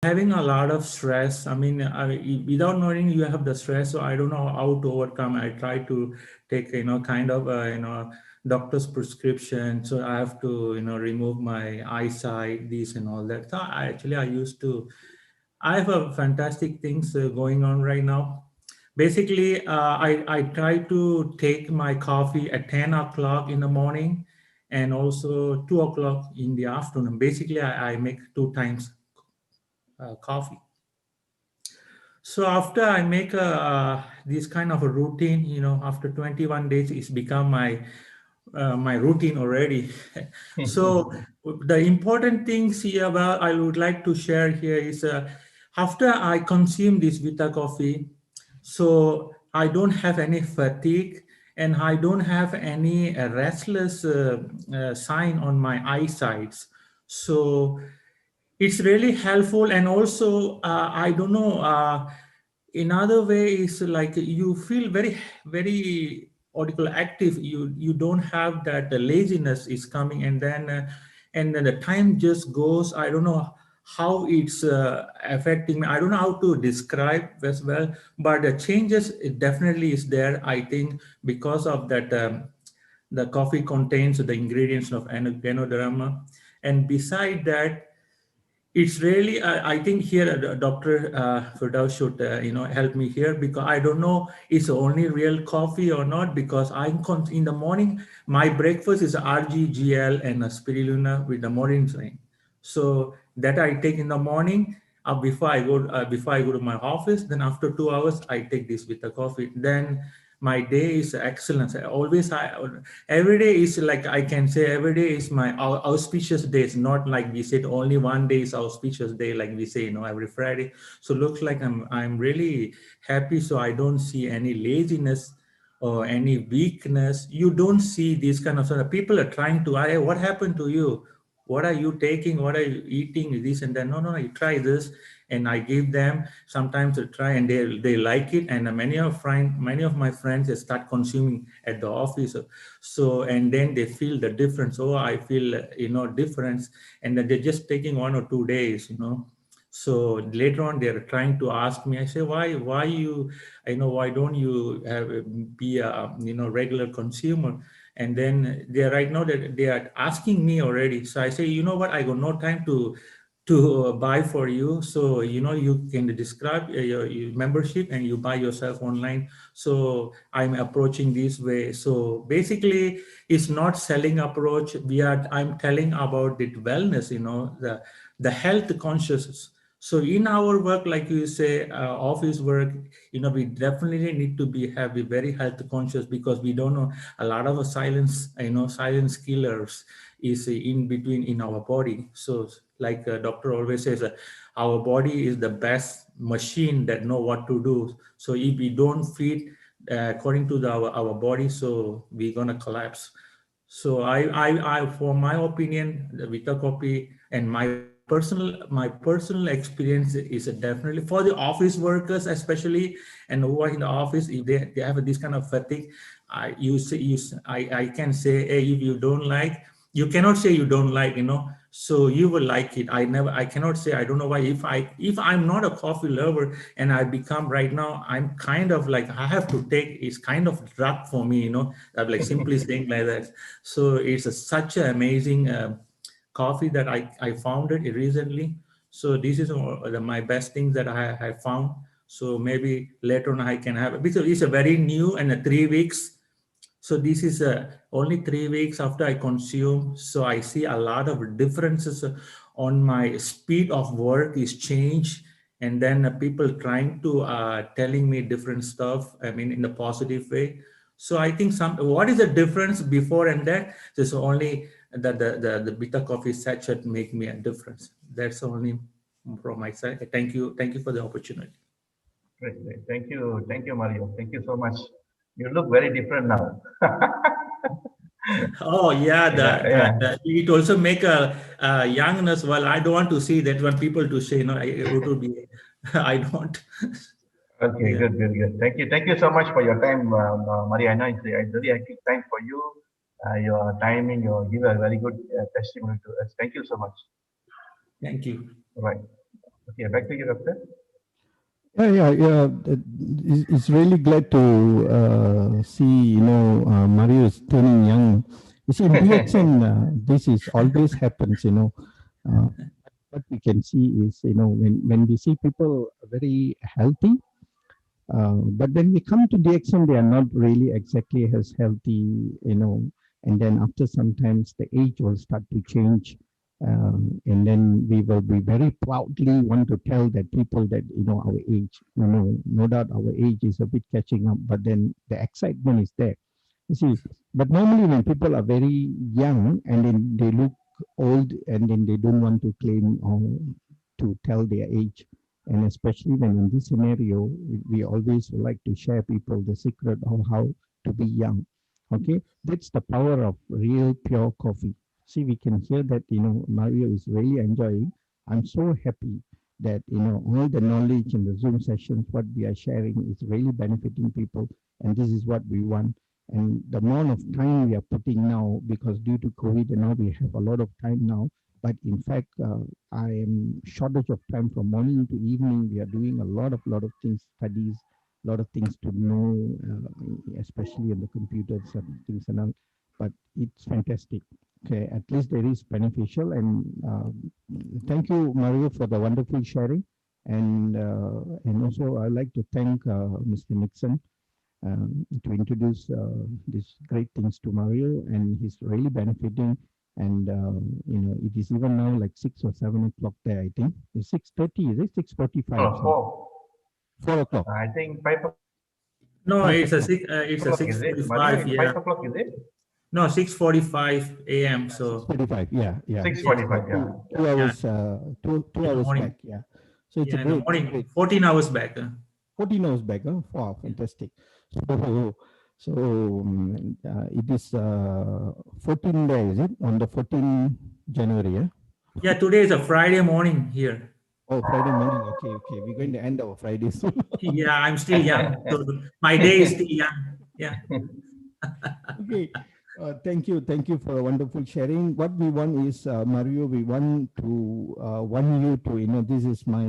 having a lot of stress. I mean, without knowing you have the stress, so I don't know how to overcome. I try to take, kind of, doctor's prescription. So I have to, remove my eyesight, this and all that. So I used to, I have a fantastic things going on right now. Basically, I try to take my coffee at 10 o'clock in the morning and also 2 o'clock in the afternoon. Basically, I make two times coffee. So after I make this kind of a routine, after 21 days, it's become my routine already. So the important things here about I would like to share here is after I consume this Vita coffee, so I don't have any fatigue and I don't have any restless sign on my eyesight. So it's really helpful, and also I don't know, another way is like you feel very what you call active. You don't have that laziness is coming, and then the time just goes. I don't know how it's affecting me. I don't know how to describe as well, but the changes, it definitely is there, I think, because of that. The coffee contains the ingredients of Ganoderma, and beside that, it's really I think here Dr. Firdaus should help me here, because I don't know it's only real coffee or not, because in the morning my breakfast is RGGL and a spirulina with the moringa. So that I take in the morning before I go to my office. Then after 2 hours I take this with the coffee. Then my day is excellent. Every day is like, I can say every day is my auspicious days. Not like we said only one day is auspicious day, like we say, every Friday. So looks like I'm really happy. So I don't see any laziness or any weakness. You don't see these kind of sort of people are trying to, "Hey, what happened to you? What are you taking? What are you eating? This and that." No, no, you try this. And I give them sometimes to try, and they like it. And many of my friends, they start consuming at the office. So, and then they feel the difference. Oh, I feel difference. And then they're just taking 1 or 2 days. So later on they're trying to ask me. I say, why you, why don't you be a regular consumer? And then they're right now that they are asking me already. So I say, you know what, I got no time to buy for you. So you can describe your membership and you buy yourself online. So I'm approaching this way. So basically it's not selling approach. I'm telling about the wellness, the health conscious. So in our work, like you say, office work, we definitely need to be very health conscious, because we don't know a lot of silence killers is in between in our body. So like doctor always says, our body is the best machine that know what to do. So if we don't feed according to our body, so we're gonna collapse. So for my opinion, the Vita Copy and my personal experience is definitely for the office workers, especially, and who are in the office, if they have this kind of fatigue. I can say, hey, if you don't like, you cannot say you don't like. So you will like it. I cannot say I don't know why. If I'm not a coffee lover, and I become right now, I'm kind of like, I have to take, it's kind of drug for me. I'm like simply saying like that. So it's such an amazing coffee that I found it recently. So this is my best thing that I found. So maybe later on I can have it, because it's a very new, and 3 weeks. So this is only 3 weeks after I consume. So I see a lot of differences on my speed of work is changed. And then people trying to telling me different stuff. I mean, in a positive way. So I think what is the difference before and that? There's only that the bitter coffee sachet make me a difference. That's only from my side. Thank you for the opportunity. Great, great. Thank you, Mario. Thank you so much. You look very different now. Oh yeah, Yeah, yeah. it also make a youngness. Well, I don't want to see that when people to say, it would be, I don't. Okay, Yeah, good, good, good. Thank you so much for your time, Maria. I know it's very hectic time for you. Your timing, you give a very good testimony to us. Thank you so much. thank you. Right. Okay, back to you, doctor. Yeah. It's really glad to see, Mario is turning young. You see, in DXN, this is always happens, Uh, what we can see is, when we see people very healthy, but when we come to DXN, they are not really exactly as healthy, and then after sometimes the age will start to change. And then we will be very proudly want to tell that people that, our age, no doubt our age is a bit catching up, but then the excitement is there. You see, but normally when people are very young and then they look old and then they don't want to claim or to tell their age, and especially when in this scenario, we always like to share people the secret of how to be young. Okay, that's the power of real pure coffee. See, we can hear that, Mario is really enjoying. I'm so happy that, all the knowledge in the Zoom sessions, what we are sharing is really benefiting people. And this is what we want. And the amount of time we are putting now, because due to COVID and now we have a lot of time now, but in fact, I am shortage of time from morning to evening. We are doing a lot of things, studies, a lot of things to know, especially in the computers and things and all. But it's fantastic. Okay, at least there is beneficial. And thank you, Mario, for the wonderful sharing. And also I'd like to thank Mr. Nixon to introduce these great things to Mario, and he's really benefiting. And it is even now like 6 or 7 o'clock there. I think it's 6:30. Is it 6:45? No, 4. 4 o'clock. I think 5 No, 5 o'clock. it's a o'clock is it? Mario, 6:45. it's Yeah. 5 o'clock is it? No, 6:45 a.m. So 6:45. Yeah. 6:45. Yeah. Two, Yeah. two yeah, hours. Two in the hours morning. back. Yeah. So it's a Yeah, in the great, morning, great. 14 hours back. 14 hours back. Huh? Wow, fantastic. So it is 14 days, is it? On the 14 January, yeah? Yeah, today is a Friday morning here. Oh, Friday morning. Okay. We're going to end our Friday soon. Yeah, I'm still young, so my day is still young. Yeah. Okay. Thank you for a wonderful sharing. What we want is, Mario, we want you to, this is my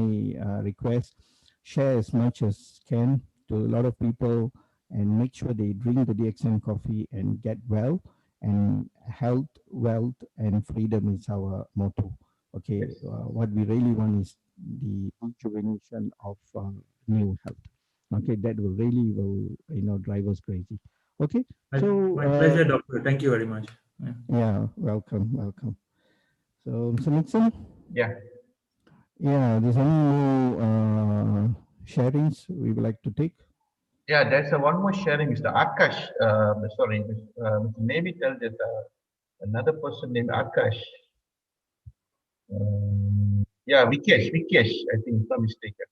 request, share as much as can to a lot of people and make sure they drink the DXN coffee and get well. And health, wealth, and freedom is our motto. Okay. Yes. What we really want is the rejuvenation of new health. Okay. That will drive us crazy. Okay. My, So, my pleasure, doctor. Thank you very much. Yeah. yeah, welcome. So, Mr. Nixon, Yeah. yeah, there's any more sharings we would like to take? Yeah, there's a one more sharing, Mr. Akash. Sorry, Mr. Navy tells that another person named Akash. Yeah, Vikesh, I think, if I'm mistaken.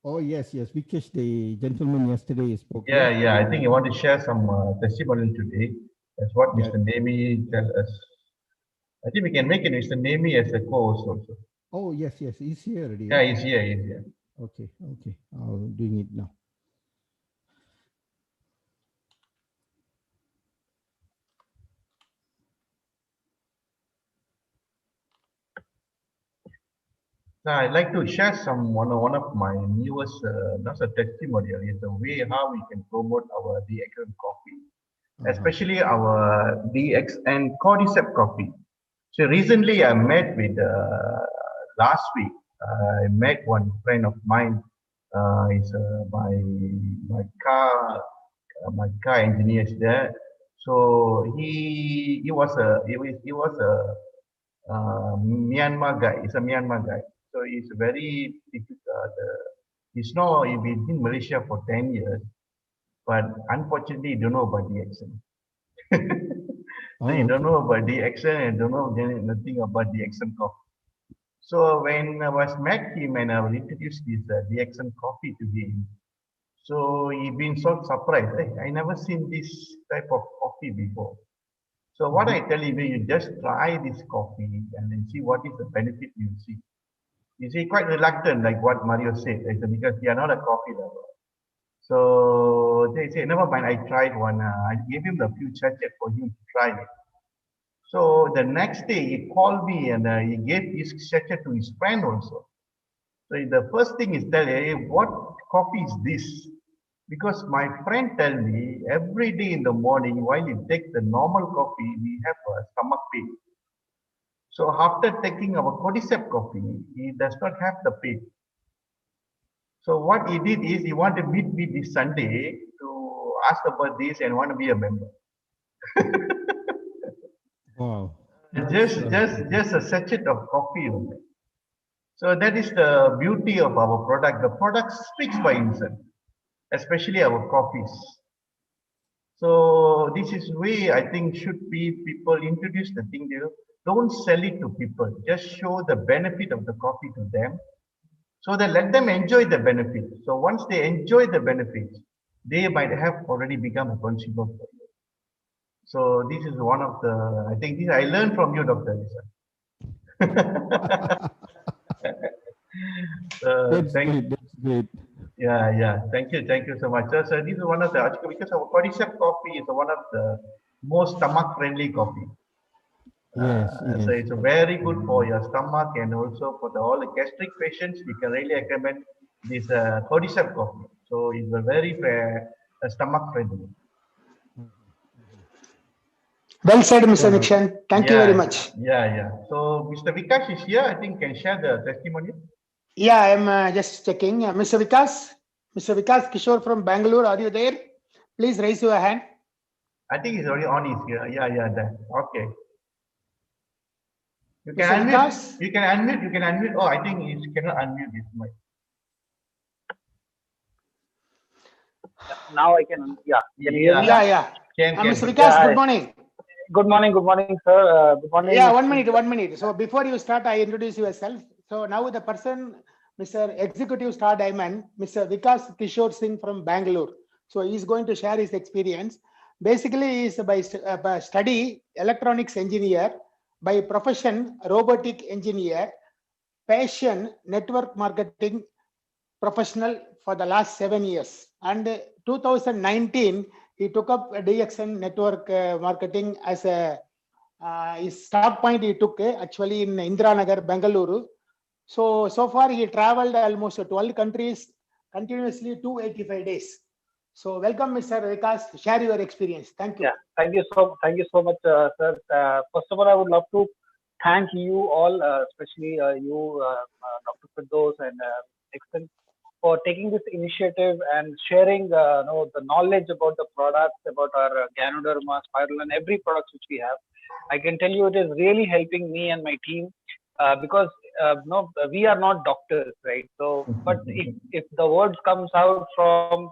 Oh, yes. Vikesh, the gentleman yesterday spoke. Yeah, I think you want to share some testimonial today. That's what Yeah. Mr. Navy tells us. I think we can make it Mr. Navy as a co-host also. Oh, yes. He's here already. Yeah, he's here. Okay. I'm doing it now. Now, I'd like to share one of my newest, not a testimonial, it's a way how we can promote our DXN coffee, especially our DXN Cordyceps coffee. So recently I met with, last week, I met one friend of mine, is my car engineer is there. So he was a Myanmar guy. He's a Myanmar guy. So he's very he's now been in Malaysia for 10 years, but unfortunately, he don't know about the accent. So you don't know about the accent and don't know nothing about the accent coffee. So when I was met him and I will introduce this the accent coffee to him, so he been so surprised. Hey, I never seen this type of coffee before. So what I tell him, you just try this coffee and then see what is the benefit you see. You see, quite reluctant, like what Mario said, because they are not a coffee lover. So they say, never mind, I tried one. I gave him the few sachet for him to try it. So the next day he called me and he gave his sachet to his friend also. So the first thing is tell, hey, what coffee is this? Because my friend tell me every day in the morning while he takes the normal coffee, we have a stomach pain. So after taking our cordyceps coffee, he does not have the pain. So what he did is he wanted to meet me this Sunday to ask about this and want to be a member. Wow. Just a sachet of coffee only. So that is the beauty of our product. The product speaks by itself, especially our coffees. So this is way I think should be people introduce the thing. Don't sell it to people. Just show the benefit of the coffee to them, so that let them enjoy the benefit. So once they enjoy the benefits, they might have already become a consumer for you. So this is one of the I think this I learned from you, Dr. Lisa. That's Thank great. That's great. yeah. Thank you so much. So this is one of the because our cordyceps coffee is one of the most stomach friendly coffee. Yes, So yes. it's very good for your stomach and also for all the gastric patients. We can really recommend this cordyceps coffee. So it's a very stomach friendly. Well said, Mr. Yeah. Dikshan. Thank you very much. Yeah. So Mr. Vikas is here. I think can share the testimony. Yeah, I'm just checking. Mr. Vikas Kishore from Bangalore, are you there? Please raise your hand. I think he's already on his here. Yeah, that. Okay. You can Mr. unmute. Vikas? You can unmute. You can unmute. Oh, I think he cannot unmute his mic. Now I can, yeah. Can you hear me? Yeah. Can. Mr. Vikas, Yeah, good morning. Good morning, sir. Good morning. Yeah, 1 minute. So before you start, I introduce yourself. So now the person, Mr. Executive Star Diamond, Mr. Vikas Kishore Singh from Bangalore. So he's going to share his experience. Basically, he's by study electronics engineer, by profession robotic engineer, passion network marketing professional for the last 7 years. And 2019, he took up DXN network marketing as a his start point. He took actually in Indiranagar, Bengaluru. So far he traveled almost 12 countries continuously 285 days. So welcome, Mr. Vikas. Share your experience. Thank you. Yeah, thank you so much, sir. First of all, I would love to thank you all, especially you, Dr. Firdaus and Dixon, for taking this initiative and sharing the knowledge about the products, about our Ganoderma, Spiral, and every product which we have. I can tell you it is really helping me and my team because no, we are not doctors, right? So, but if the words comes out from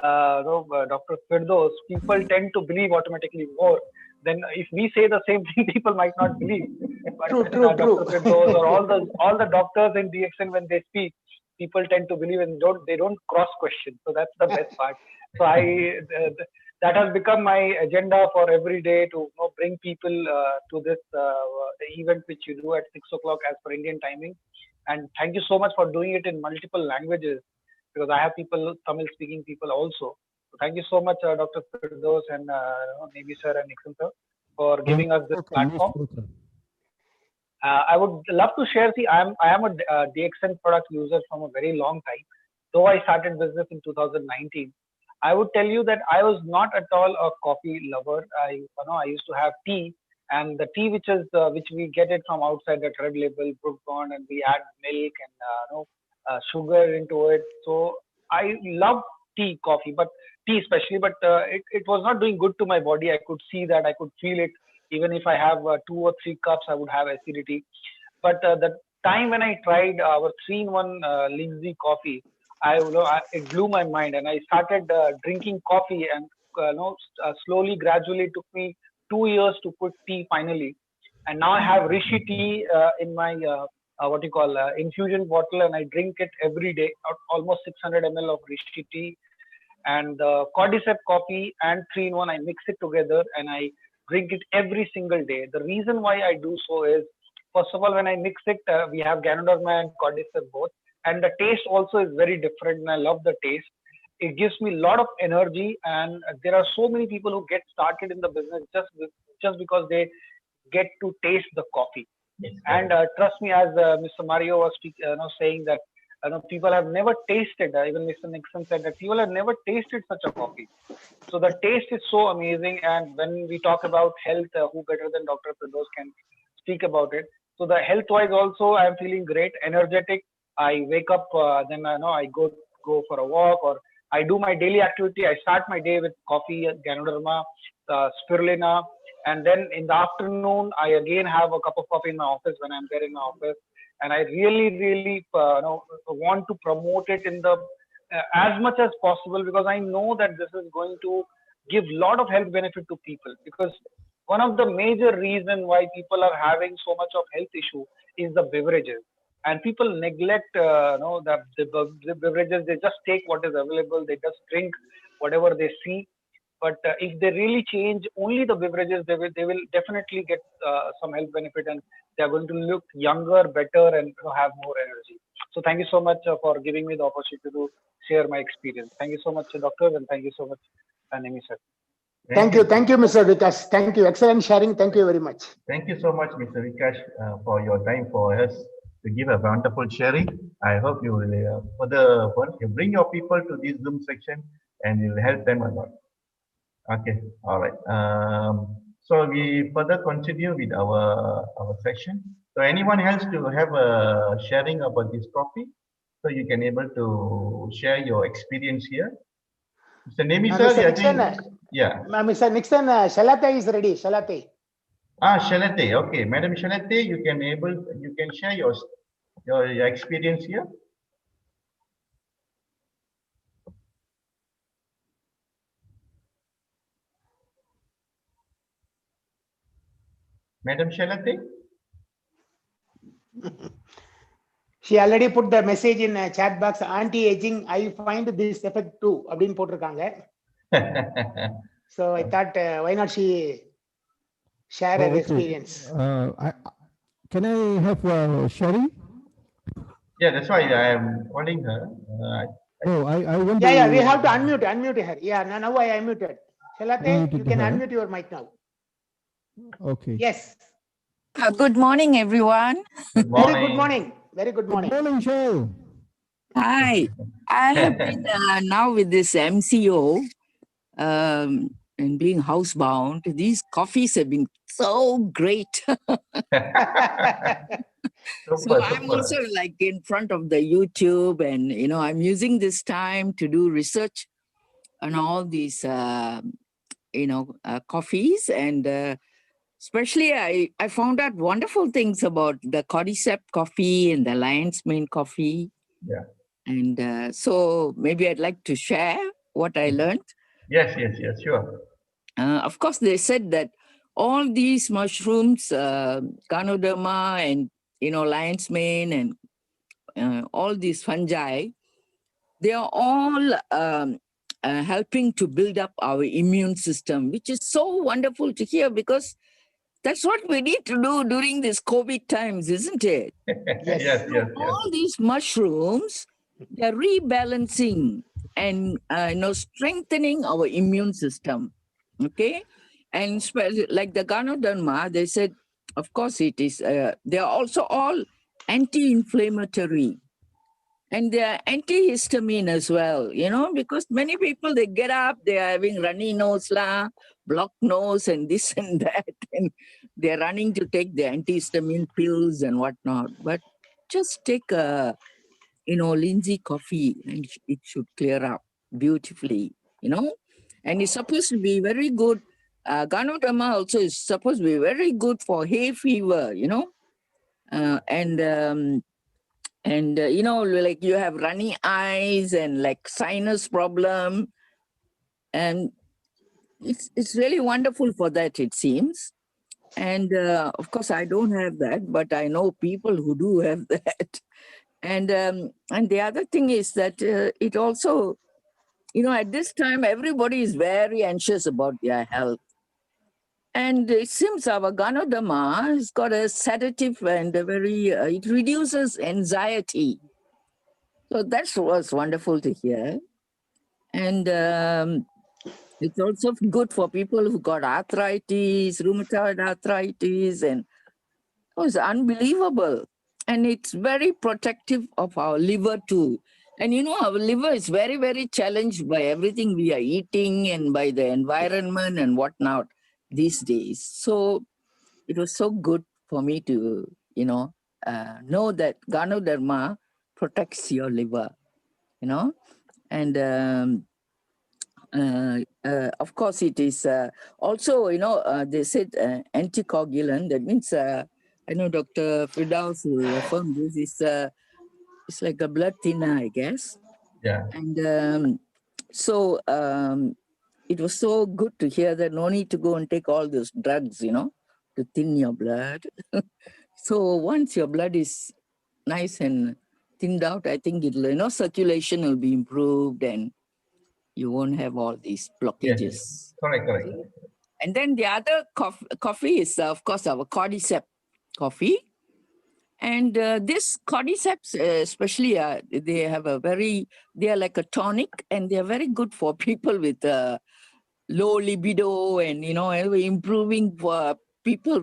Dr. Firdaus, people tend to believe automatically more. Then if we say the same thing, people might not believe. But True. Dr. Firdaus or all the doctors in DXN, when they speak, people tend to believe and they don't cross question. So that's the best part. So that has become my agenda for every day to bring people to this event which you do at 6 o'clock as per Indian timing. And thank you so much for doing it in multiple languages, because I have people, Tamil speaking people also. So thank you so much, Dr. Firdaus and Navy sir and Nixon sir, for giving us this platform. I would love to share. See, I am a DXN product user from a very long time. Though I started business in 2019, I would tell you that I was not at all a coffee lover. I used to have tea, and the tea which we get it from outside, that Red Label, Brook Bond, and we add milk and sugar into it. So I love coffee, but tea especially. But it was not doing good to my body. I could see that. I could feel it. Even if I have 2 or 3 cups, I would have acidity. But the time when I tried our 3-in-1 Lindsay coffee, it blew my mind, and I started drinking coffee, and slowly, gradually, it took me 2 years to put tea finally. And now I have Rishi tea in my infusion bottle, and I drink it every day, almost 600 ml of Rishi tea. And cordyceps coffee and 3-in-1, I mix it together and I drink it every single day. The reason why I do so is, first of all, when I mix it, we have Ganoderma and cordyceps both, and the taste also is very different, and I love the taste. It gives me a lot of energy, and there are so many people who get started in the business just because they get to taste the coffee. Yes, and trust me, as Mr. Mario was saying that people have never tasted. Even Mr. Nixon said that people have never tasted such a coffee. So the taste is so amazing. And when we talk about health, who better than Dr. Firdaus can speak about it? So the health-wise also, I'm feeling great, energetic. I wake up, then I go for a walk, or I do my daily activity. I start my day with coffee, Ganoderma, spirulina, and then in the afternoon, I again have a cup of coffee in my office when I'm there in my office. And I really want to promote it in the as much as possible, because I know that this is going to give a lot of health benefit to people. Because one of the major reason why people are having so much of health issue is the beverages, and people neglect the beverages. They just take what is available. They just drink whatever they see. But if they really change only the beverages, they will definitely get some health benefit, and they are going to look younger, better, and have more energy. So thank you so much for giving me the opportunity to share my experience. Thank you so much, doctor, and thank you so much, Nemi sir. Thank you, Mr. Vikas. Thank you, excellent sharing. Thank you very much. Thank you so much, Mr. Vikash, for your time for us to give a wonderful sharing. I hope you will further bring your people to this Zoom section, and you will help them a lot. Okay, all right. So we further continue with our section. So anyone else to have a sharing about this topic, so you can able to share your experience here. Mr. Nemi sir, Mr. Nixon, yeah. Mr. Nixon, Shalate is ready. Shalate. Shalate. Okay, Madam Shalate, you can share your experience here. Madam Shalate? She already put the message in chat box. Anti-aging, I find this effect too. Abdin potrukanga. So I thought, why not she share her experience? Can I have Sherry? Yeah, that's why I am calling her. I want we have to unmute her. Yeah, now I unmuted. Shalate, you can unmute your mic now. Okay. Yes. Good morning, everyone. Good morning. Very good morning. Very good morning. Good morning, Shell. Hi. I have been now with this MCO and being housebound. These coffees have been so great. So I'm also like in front of the YouTube, and I'm using this time to do research on all these coffees, and especially I found out wonderful things about the Cordyceps coffee and the Lion's Mane coffee. Yeah. And so maybe I'd like to share what I learned. Yes, sure. Of course, they said that all these mushrooms, Ganoderma and Lion's Mane and all these fungi, they are all helping to build up our immune system, which is so wonderful to hear, because that's what we need to do during these COVID times, isn't it? Yes. All these mushrooms, they're rebalancing and strengthening our immune system. Okay, and like the Ganoderma, they said, of course, it is. They are also all anti-inflammatory, and they are antihistamine as well. Because many people, they get up, they are having runny nose, blocked nose, and this and that, and they're running to take the antihistamine pills and whatnot. But just take a Lindsay coffee, and it should clear up beautifully. And it's supposed to be very good. Ganoderma also is supposed to be very good for hay fever. Like you have runny eyes and like sinus problem, and it's really wonderful for that, it seems. And of course, I don't have that, but I know people who do have that. And the other thing is that it also, at this time, everybody is very anxious about their health. And it seems our Ganoderma has got a sedative and it reduces anxiety. So that was wonderful to hear. And it's also good for people who got arthritis, rheumatoid arthritis, and it was unbelievable. and it's very protective of our liver too. And you know, our liver is very, very challenged by everything we are eating and by the environment and whatnot these days. So it was so good for me to, know that Ganoderma protects your liver, and of course it is also, they said anticoagulant. That means, I know Dr. Firdaus will affirm this, it's like a blood thinner, I guess. Yeah. And it was so good to hear that no need to go and take all those drugs, to thin your blood. So once your blood is nice and thinned out, I think it'll, circulation will be improved and you won't have all these blockages. Yes. Correct. And then the other coffee is, of course, our Cordyceps coffee. And this Cordyceps, especially, they are like a tonic, and they're very good for people with low libido and, improving for people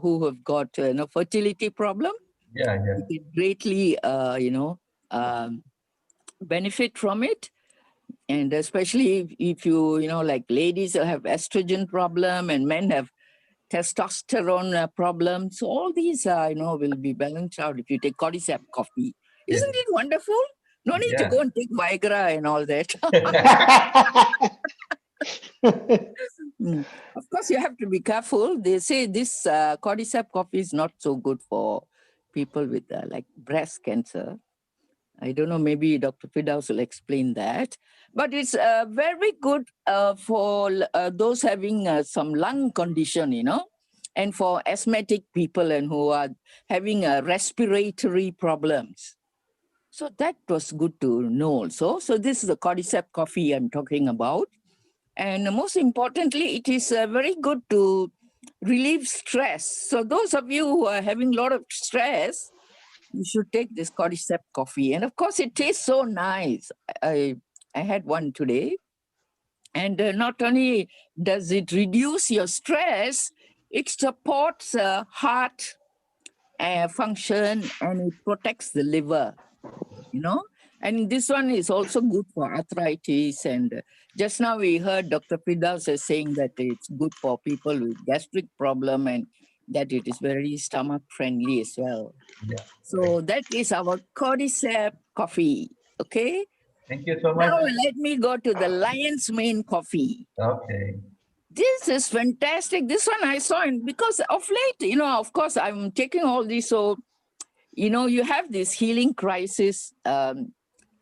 who have got, fertility problem. Yeah. You can greatly, benefit from it. And especially if you, like ladies have estrogen problem and men have testosterone problems. So all these, will be balanced out if you take Cordyceps coffee. Isn't it wonderful? No need to go and take Viagra and all that. Of course, you have to be careful. They say this Cordyceps coffee is not so good for people with like breast cancer. I don't know, maybe Dr. Firdaus will explain that. But it's very good for those having some lung condition, and for asthmatic people and who are having respiratory problems. So that was good to know also. So this is the Cordyceps coffee I'm talking about. And most importantly, it is very good to relieve stress. So those of you who are having a lot of stress, you should take this Cordyceps coffee. And of course, it tastes so nice. I had one today. And not only does it reduce your stress, it supports heart function and it protects the liver, And this one is also good for arthritis. And just now we heard Dr. Firdaus saying that it's good for people with gastric problem and that it is very stomach friendly as well. Yeah. So that is our Cordyceps coffee. Okay. Thank you so much. Now let me go to the Lion's Mane coffee. Okay. This is fantastic. This one I saw, and because of late, of course, I'm taking all this. So, you have this healing crisis.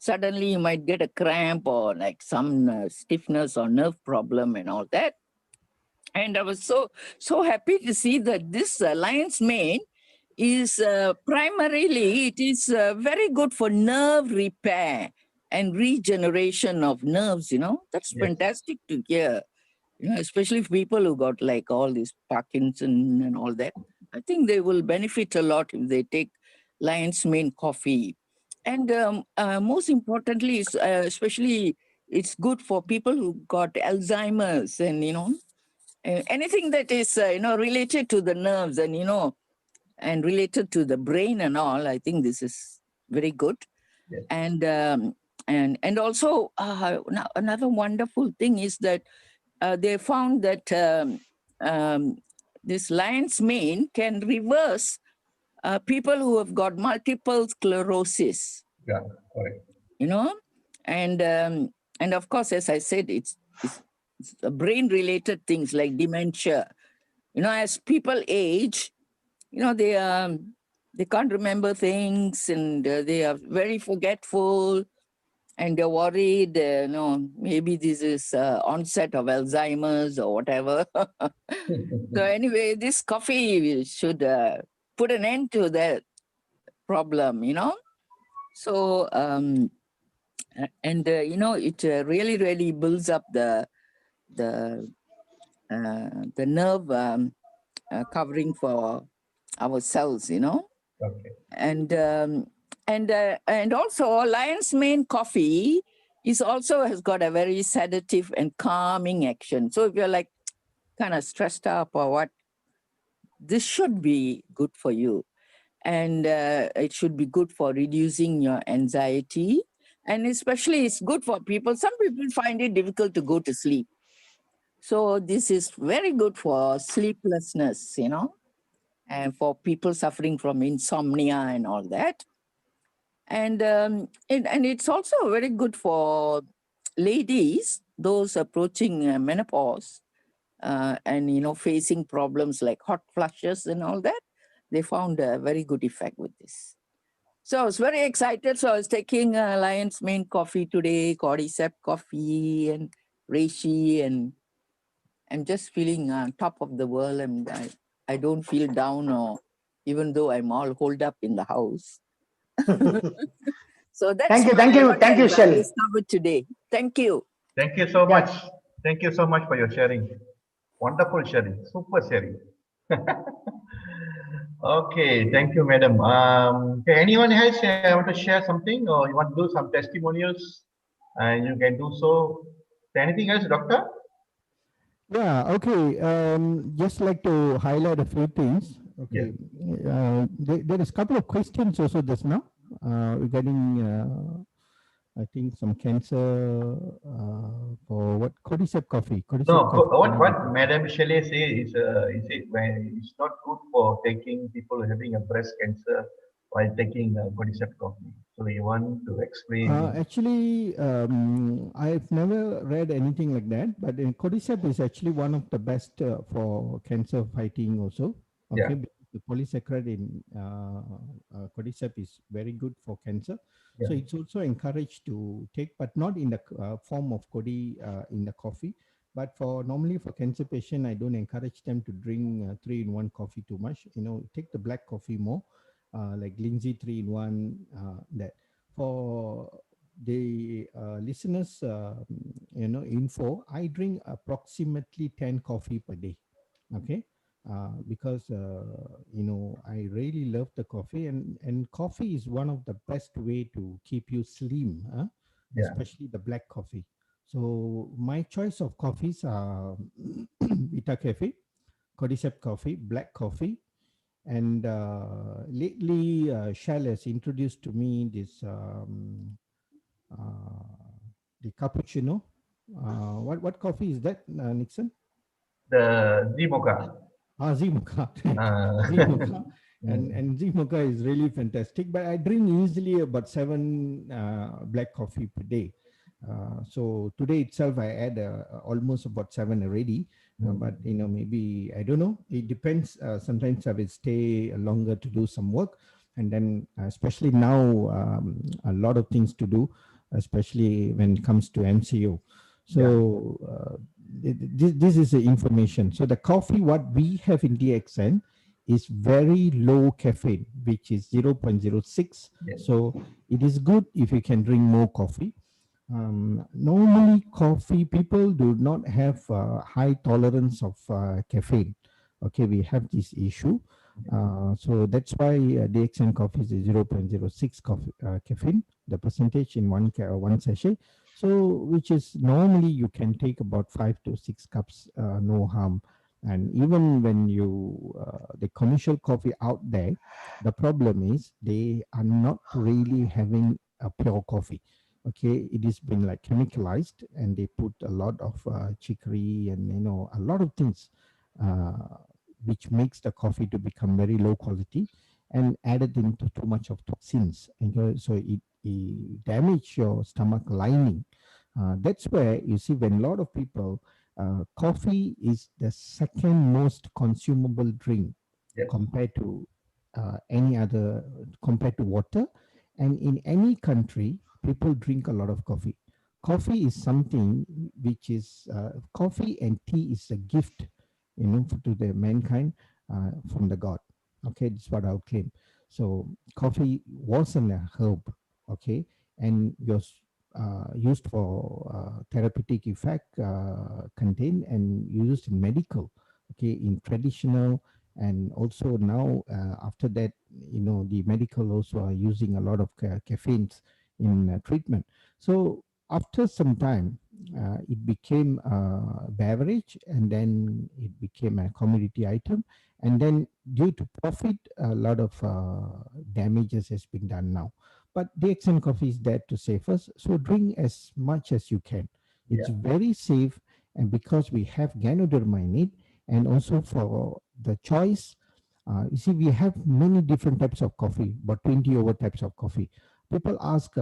Suddenly you might get a cramp or like some stiffness or nerve problem and all that. And I was so happy to see that this Lion's Mane is primarily, it is very good for nerve repair and regeneration of nerves, That's fantastic to hear, especially for people who got like all this Parkinson and all that. I think they will benefit a lot if they take Lion's Mane coffee. And most importantly, especially it's good for people who got Alzheimer's and, anything that is, related to the nerves and, and related to the brain and all. I think this is very good. Yes. And also another wonderful thing is that they found that this Lion's Mane can reverse people who have got multiple sclerosis. Yeah, correct. And of course, as I said, it's brain-related things like dementia. As people age, they can't remember things and they are very forgetful and they're worried, maybe this is onset of Alzheimer's or whatever. So anyway, this coffee should put an end to that problem, So, it really, really builds up the nerve covering for our cells, Okay. And also Lion's Mane coffee has got a very sedative and calming action. So if you're like kind of stressed up or what, this should be good for you. and it should be good for reducing your anxiety. And especially it's good for people. Some people find it difficult to go to sleep. So this is very good for sleeplessness, and for people suffering from insomnia and all that. And it's also very good for ladies, those approaching menopause, and facing problems like hot flushes and all that. They found a very good effect with this. So I was very excited. So I was taking Lion's Mane coffee today, Cordyceps coffee, and reishi, and I'm just feeling top of the world, and I don't feel down, or even though I'm all holed up in the house. So that's Thank you, what Shell. I discovered today. Thank you. Thank you so much. Thank you so much for your sharing. Wonderful sharing. Super sharing. Okay, thank you, madam. Okay, anyone else want to share something, or you want to do some testimonials? And you can do so. Anything else, doctor? Yeah, okay. Just like to highlight a few things. Okay. There is a couple of questions also just now regarding, I think, some cancer for what? Cordyceps coffee. No, what Madam Shelley say is it when it's not good for taking people having a breast cancer while taking cordyceps coffee. So you want to explain? Actually, I've never read anything like that, but cordyceps is actually one of the best for cancer fighting also. Okay, Yeah. the polysaccharide in cordyceps is very good for cancer. So it's also encouraged to take, but not in the form of in the coffee. But normally for cancer patient, I don't encourage them to drink 3-in-1 coffee too much. Take the black coffee more, like Lindsay 3-in-1. That for the listeners, info. I drink approximately 10 coffee per day. Okay. Because I really love the coffee, and coffee is one of the best way to keep you slim, especially the black coffee. So my choice of coffees are Vita Cafe, Cordyceps coffee, black coffee, and lately Shell has introduced to me this the cappuccino. What coffee is that, Nixon? The Zimocha. Zimocha. Zimocha. And Zimocha is really fantastic. But I drink usually about 7 black coffee per day. So today itself, I had almost about 7 already. But maybe I don't know. It depends. Sometimes I will stay longer to do some work, and then especially now, a lot of things to do, especially when it comes to MCO. So this is the information. So the coffee what we have in DXN is very low caffeine, which is 0.06. So it is good if you can drink more coffee. Normally coffee, people do not have high tolerance of caffeine. Okay, we have this issue. So that's why DXN coffee is 0.06 caffeine, the percentage in one sachet. So which is normally you can take about 5 to 6 cups, no harm. And even when the commercial coffee out there, the problem is they are not really having a pure coffee. Okay, it has been like chemicalized, and they put a lot of chicory and a lot of things, which makes the coffee to become very low quality, and added into too much of toxins, and so it damage your stomach lining. That's where you see when a lot of people, coffee is the second most consumable drink compared to compared to water. And in any country, people drink a lot of coffee. Coffee is something which is coffee and tea is a gift, to the mankind from the God. Okay, that's what I'll claim. So coffee wasn't a herb, okay, and was used for therapeutic effect, contained and used in medical, okay, in traditional, and also now after that, the medical also are using a lot of caffeines in treatment. So after some time, it became a beverage, and then it became a commodity item, and then due to profit, a lot of damages has been done now. But DXN coffee is there to save us, so drink as much as you can. It's very safe, and because we have Ganoderma in it, and also for the choice, you see, we have many different types of coffee, about 20 over types of coffee. People ask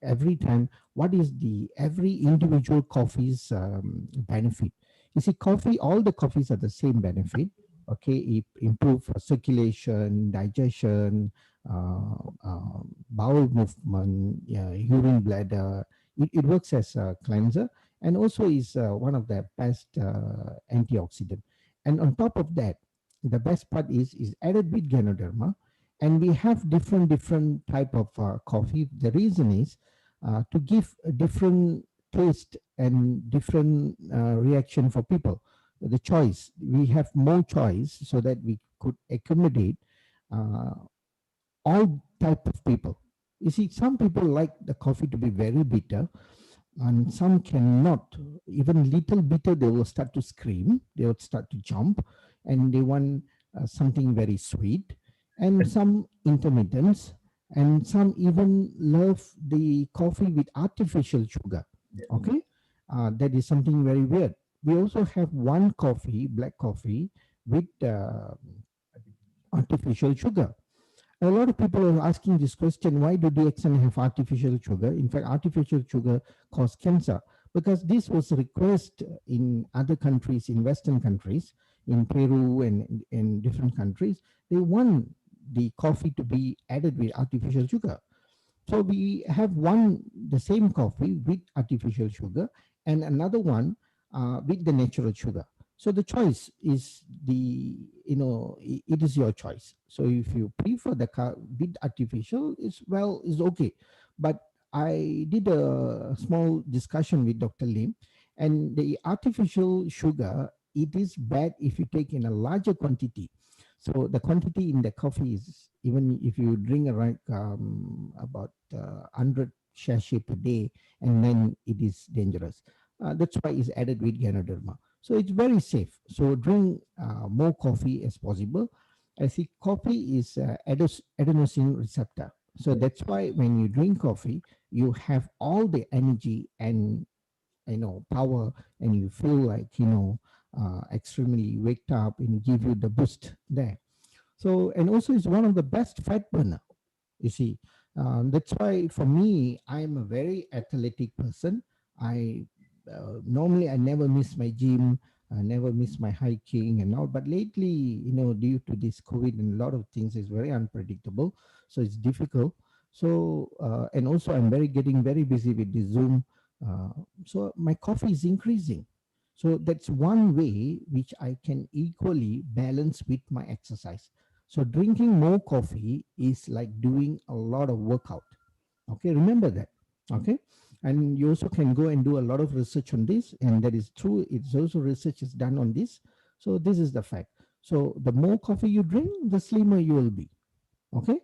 every time, what is the every individual coffee's benefit? You see, coffee, all the coffees are the same benefit. Okay, it improve circulation, digestion, bowel movement, urine bladder. It works as a cleanser, and also is one of the best antioxidant. And on top of that, the best part is added with Ganoderma, and we have different type of coffee. The reason is to give a different taste and different reaction for people. The choice, we have more choice so that we could accommodate all type of people. You see, some people like the coffee to be very bitter, and some cannot. Even little bitter, they will start to scream, they will start to jump, and they want something very sweet, and some intermittents, and some even love the coffee with artificial sugar. Okay, that is something very weird. We also have one coffee, black coffee, with artificial sugar. A lot of people are asking this question, why do DXN have artificial sugar? In fact, artificial sugar cause cancer, because this was a request in other countries, in Western countries, in Peru and in different countries. They want the coffee to be added with artificial sugar. So we have the same coffee with artificial sugar, and another one with the natural sugar. So the choice is it is your choice. So if you prefer the with artificial, it's okay. But I did a small discussion with Dr. Lim, and the artificial sugar, it is bad if you take in a larger quantity. So the quantity in the coffee is, even if you drink about 100 sachet per day, and then it is dangerous. That's why it's added with Ganoderma. So it's very safe. So drink more coffee as possible. I see coffee is adenosine receptor. So that's why when you drink coffee, you have all the energy and power, and you feel like extremely waked up, and give you the boost there. So, and also it's one of the best fat burner. You see, that's why for me, I'm a very athletic person. I normally I never miss my gym, I never miss my hiking and all. But lately, due to this COVID and a lot of things, is very unpredictable. So it's difficult. So and also I'm getting very busy with the Zoom. So my coffee is increasing. So that's one way which I can equally balance with my exercise. So drinking more coffee is like doing a lot of workout. Okay, remember that. Okay, and you also can go and do a lot of research on this, and that is true. It's also research is done on this. So this is the fact. So the more coffee you drink, the slimmer you will be. Okay,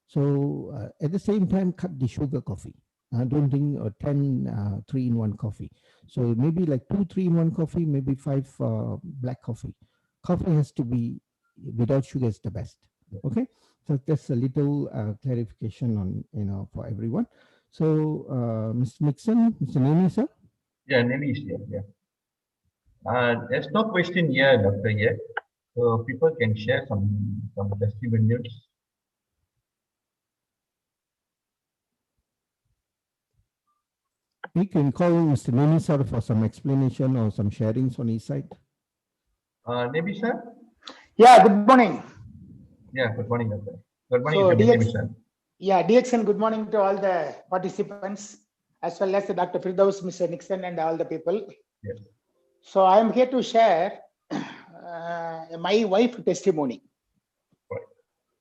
so at the same time, cut the sugar coffee. Don't drink 10 3-in-1 coffee. So maybe like 2 3-in-1 coffee, maybe 5 black coffee. Coffee has to be without sugar is the best. Okay, so that's a little clarification on for everyone. So Mr. Nixon, Mr. Nemi, sir. Yeah, Nemi is here. Yeah. There's no question here, Doctor, yet. So people can share some testimonials. We can call Mr. Nemi, sir, for some explanation or some sharings on his side. Nemi, sir? Yeah, good morning. Yeah, good morning, Doctor. Good morning, So, Nemi, sir. Yeah, DXN, good morning to all the participants, as well as Dr. Firdaus, Mr. Nixon, and all the people. Yes. So I am here to share my wife testimony. Right.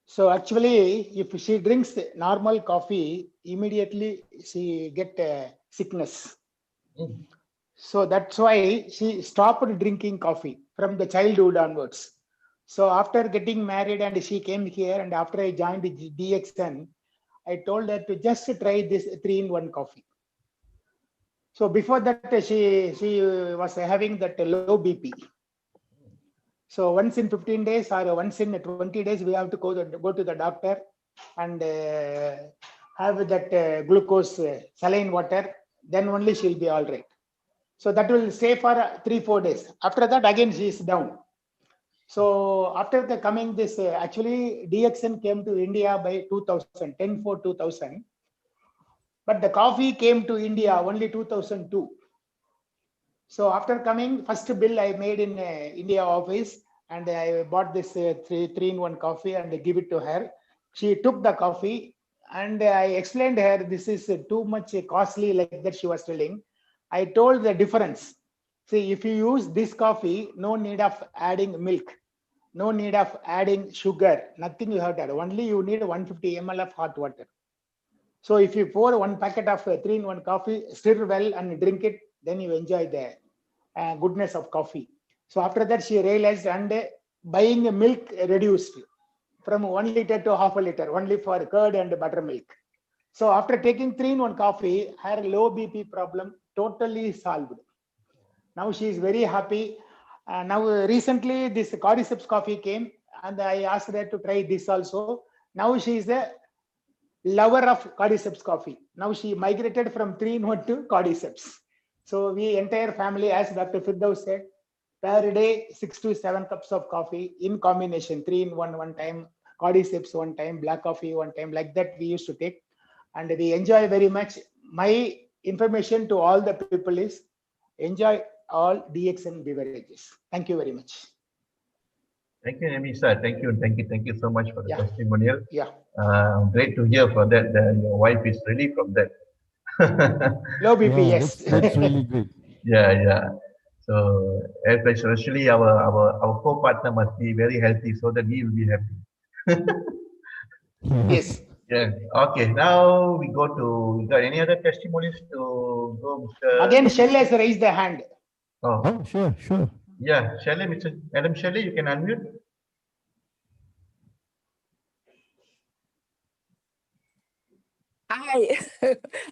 So actually, if she drinks normal coffee, immediately she get sickness. So that's why she stopped drinking coffee from the childhood onwards. So after getting married and she came here, and after I joined DXN, I told her to just try this 3-in-1 coffee. So before that, she was having that low BP. So once in 15 days or once in 20 days, we have to go to the doctor and have that glucose saline water. Then only she'll be all right. So that will stay for 3-4 days. After that, again she is down. So after the coming this, actually DXN came to India by 2010 for 2000, but the coffee came to India only 2002. So after coming, first bill I made in India office, and I bought this 3-in-1 coffee and give it to her. She took the coffee, and I explained her this is too much costly, like that she was telling. I told the difference. See, if you use this coffee, no need of adding milk, no need of adding sugar, nothing you have to add. Only you need 150 ml of hot water. So if you pour one packet of 3-in-1 coffee, stir well and drink it, then you enjoy the goodness of coffee. So after that, she realized, and buying milk reduced from 1 liter to half a liter, only for curd and buttermilk. So after taking 3-in-1 coffee, her low BP problem totally solved. Now she is very happy. Now recently this Cordyceps coffee came, and I asked her to try this also. Now she is a lover of Cordyceps coffee. Now she migrated from 3-in-1 to Cordyceps. So we entire family, as Dr. Firdaus said, per day 6 to 7 cups of coffee in combination, 3-in-1 one time, Cordyceps one time, black coffee one time, like that we used to take, and we enjoy very much. My information to all the people is enjoy all DXN beverages. Thank you very much. Thank you, Nemi sir. Thank you so much for the Yeah. testimonial. Yeah. Great to hear for that. Your wife is really from that. Low BP, Yeah, yes. that's really good. Yeah. So especially our co-partner must be very healthy so that we will be happy. Yes. Yeah. Okay. Now we got any other testimonies to go, Mr. Again, Shell has raised the hand. Oh, Oh, sure. yeah. Shelley, Mr. Madam Shelley, you can unmute. Hi,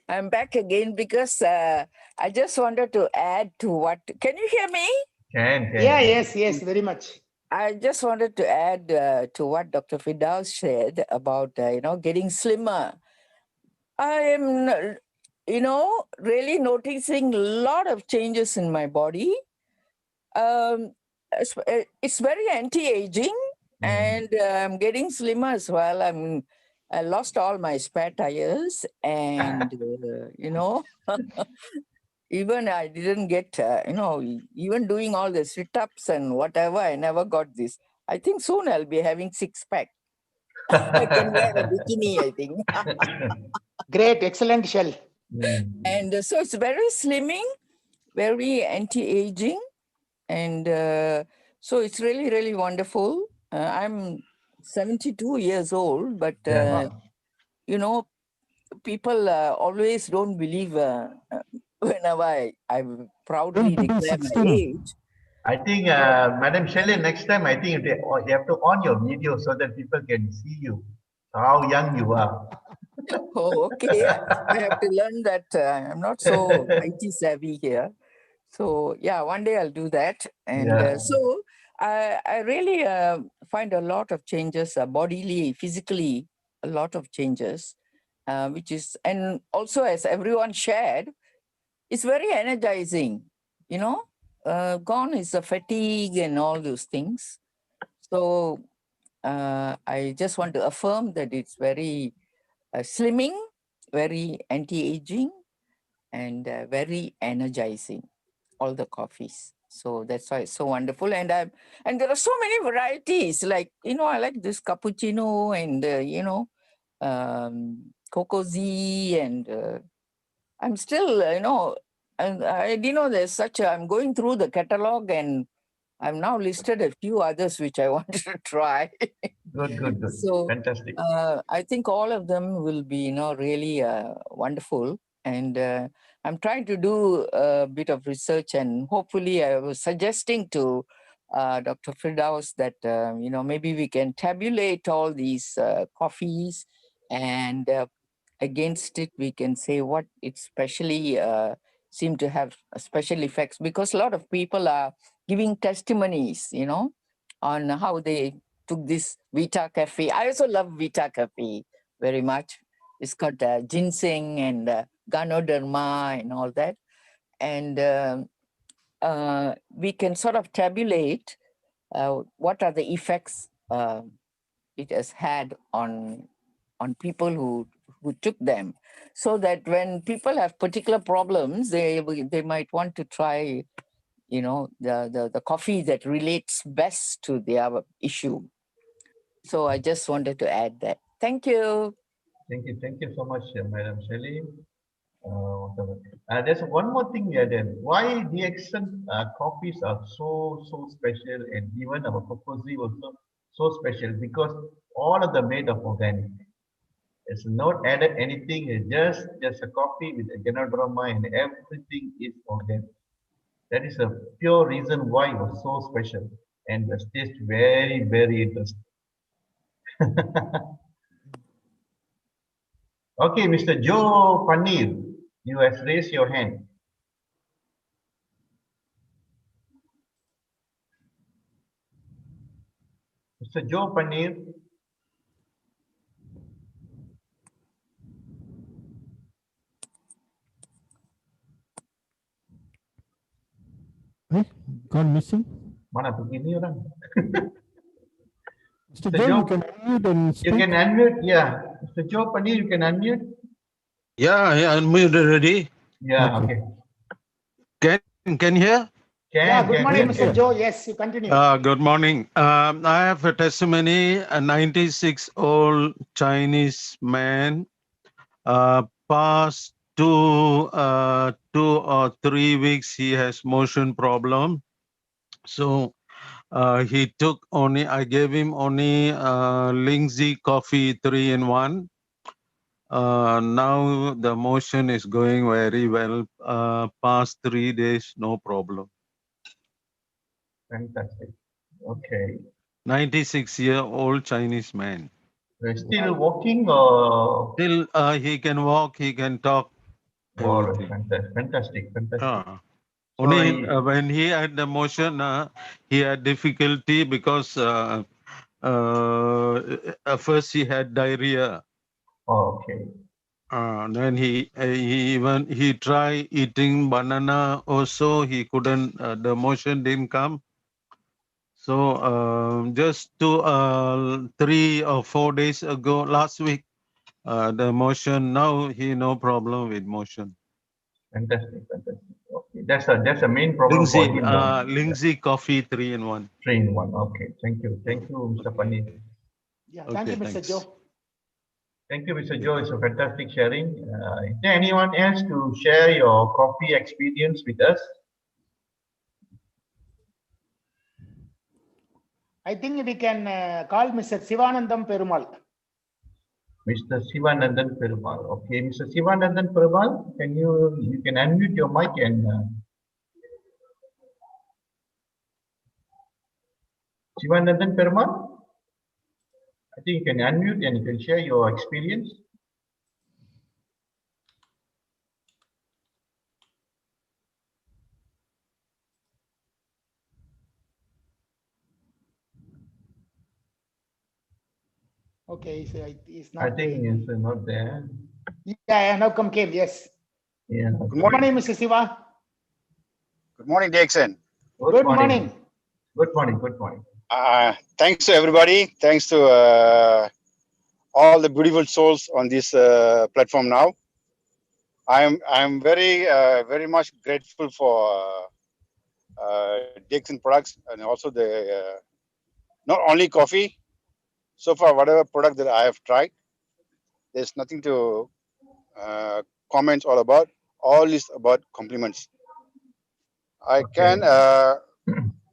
I'm back again because I just wanted to add to what. Can you hear me? Can. Yeah, yes, very much. I just wanted to add to what Dr. Firdaus said about getting slimmer. I am, really noticing a lot of changes in my body. It's very anti-aging, and I'm getting slimmer as well. I lost all my spare tires, and even I didn't get, even doing all the sit-ups and whatever, I never got this. I think soon I'll be having six-pack. I can wear a bikini, I think. Great, excellent, Shell. And so it's very slimming, very anti-aging. And so it's really, really wonderful. I'm 72 years old, but, people always don't believe whenever I proudly Going to be declare my 60 now. age. I think, Madam Shelley, next time I think you have to on your video so that people can see you, how young you are. Oh, okay. I have to learn that. I'm not so IT savvy here. So yeah, one day I'll do that. And so I really find a lot of changes, bodily, physically, a lot of changes, which is, and also as everyone shared, it's very energizing, gone is the fatigue and all those things. So I just want to affirm that it's very slimming, very anti-aging, and very energizing, all the coffees. So that's why it's so wonderful. And there are so many varieties. Like, I like this cappuccino and, Cocoa Z, and I'm still, and I didn't know there's I'm going through the catalog, and I've now listed a few others which I wanted to try. Good. So Fantastic. I think all of them will be, really wonderful. And I'm trying to do a bit of research, and hopefully I was suggesting to Dr. Firdaus that, maybe we can tabulate all these coffees, and against it, we can say what it specially seem to have special effects, because a lot of people are giving testimonies, you know, on how they took this Vita Cafe. I also love Vita Cafe very much. It's got ginseng and Ganoderma and all that. And we can sort of tabulate what are the effects it has had on people who took them, so that when people have particular problems, they might want to try, you know, the coffee that relates best to their issue. So I just wanted to add that. Thank you. Thank you so much, Madam Shelley. There's one more thing here then. Why DXN coffees are so special, and even our Kokozi also so special, because all of them made of organic. It's not added anything, it's just a coffee with a Ganoderma, and everything is organic. That is a pure reason why it was so special, and the taste very, very interesting. Okay, Mr. Joe Paneer, you have raised your hand. Mr. Joe Paneer. Gone missing? Mana pergi ni orang? Mr. Joe, you can unmute and speak. You can unmute, yeah. Mr. Joe Paneer, you can unmute. Yeah, unmute already. Yeah, okay. Can you hear? Yeah, good morning, Mr. Joe. Yes, you continue. Good morning. I have a testimony. A 96-old Chinese man past 2 or 3 weeks. He has motion problem. So he took only. I gave him only Lingzi coffee 3-in-1. Now the motion is going very well. Past 3 days, no problem. Fantastic. Okay. 96-year-old Chinese man. Still walking or? Still, he can walk, he can talk. Wow, Everything. fantastic. Only when he had the motion, he had difficulty because first he had diarrhea. Oh, okay. Then he tried eating banana also, he couldn't, the motion didn't come. So just 3 or 4 days ago, last week, the motion, now he no problem with motion. Fantastic. Okay, that's a main problem for him. Lingzi coffee 3-in-1. 3-in-1. Okay, thank you, Mr. Paneer. Yeah, thank you, Mr. Thanks. Joe. Thank you, Mr. Joe. It's a fantastic sharing. Is there anyone else to share your coffee experience with us? I think we can call Mr. Sivanandam Perumal. Mr. Sivanandan Perumal. Okay, Mr. Sivanandan Perumal, you can unmute your mic and Sivanandan Perumal? I think you can unmute and you can share your experience. Okay, so it's not. I think it's not there. Yeah, now came. Yes. Yeah. Good morning, Mr. Siva. Good morning, Dixon. Good morning. Good morning. Thanks to everybody. Thanks to all the beautiful souls on this platform now. I'm very much grateful for Dixon products, and also the not only coffee. So far, whatever product that I have tried, there's nothing to comment all about. All is about compliments. I can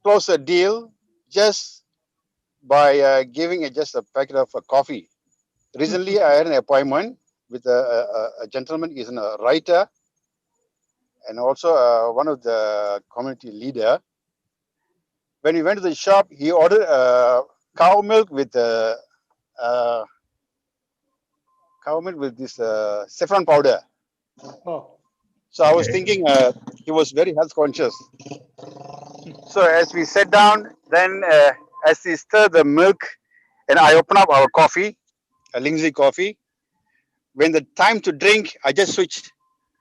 close a deal just by giving just a packet of coffee. Recently, I had an appointment with a gentleman. He's a writer and also one of the community leader. When we went to the shop, he ordered cow milk with this saffron powder. Oh. So I was Okay. thinking he was very health conscious. So as we sat down, then as he stirred the milk, and I open up our coffee, a Lingzi coffee. When the time to drink, I just switched.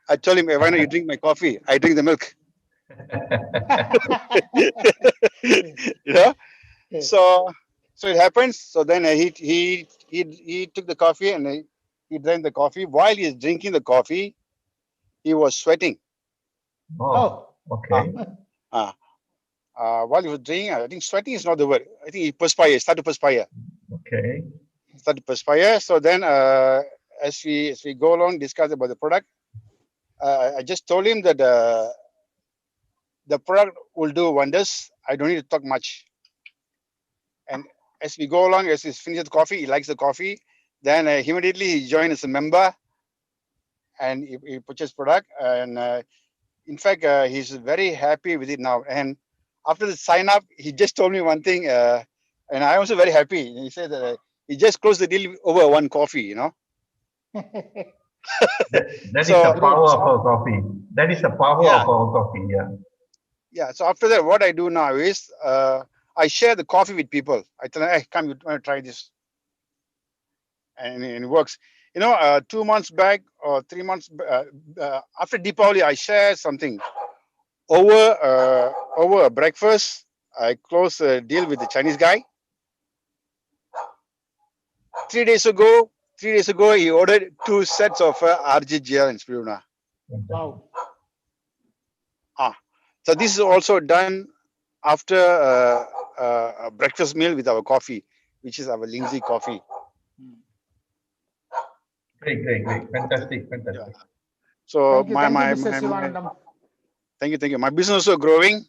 I told him, "Hey, why not you drink my coffee? I drink the milk." You know. So it happens. So then he took the coffee and he drank the coffee. While he's drinking the coffee, he was sweating. Oh, okay. While he was drinking, I think sweating is not the word. I think he perspired, started to perspire. Okay. Started to perspire. So then as we go along, discuss about the product, I just told him that the product will do wonders. I don't need to talk much. And as we go along, as he finishes the coffee, he likes the coffee. Then immediately he joined as a member, and he purchased product. And in fact, he's very happy with it now. And after the sign up, he just told me one thing, and I'm also very happy. He said that he just closed the deal over one coffee. You know. That is So- the power of our coffee. That is the power Yeah. of our coffee. Yeah. Yeah. So after that, what I do now is I share the coffee with people. I tell them, "Hey, come, you want to try this?" And it works. You know, 2 months back or 3 months after Deepavali, I shared something over a breakfast. I closed a deal with the Chinese guy. 3 days ago, he ordered 2 sets of RGGL and Spirulina. Wow. So this is also done after a breakfast meal with our coffee, which is our Lingzi coffee. Great. Fantastic. So Thank you, Mr. Sivanandam. thank you. My business is also growing,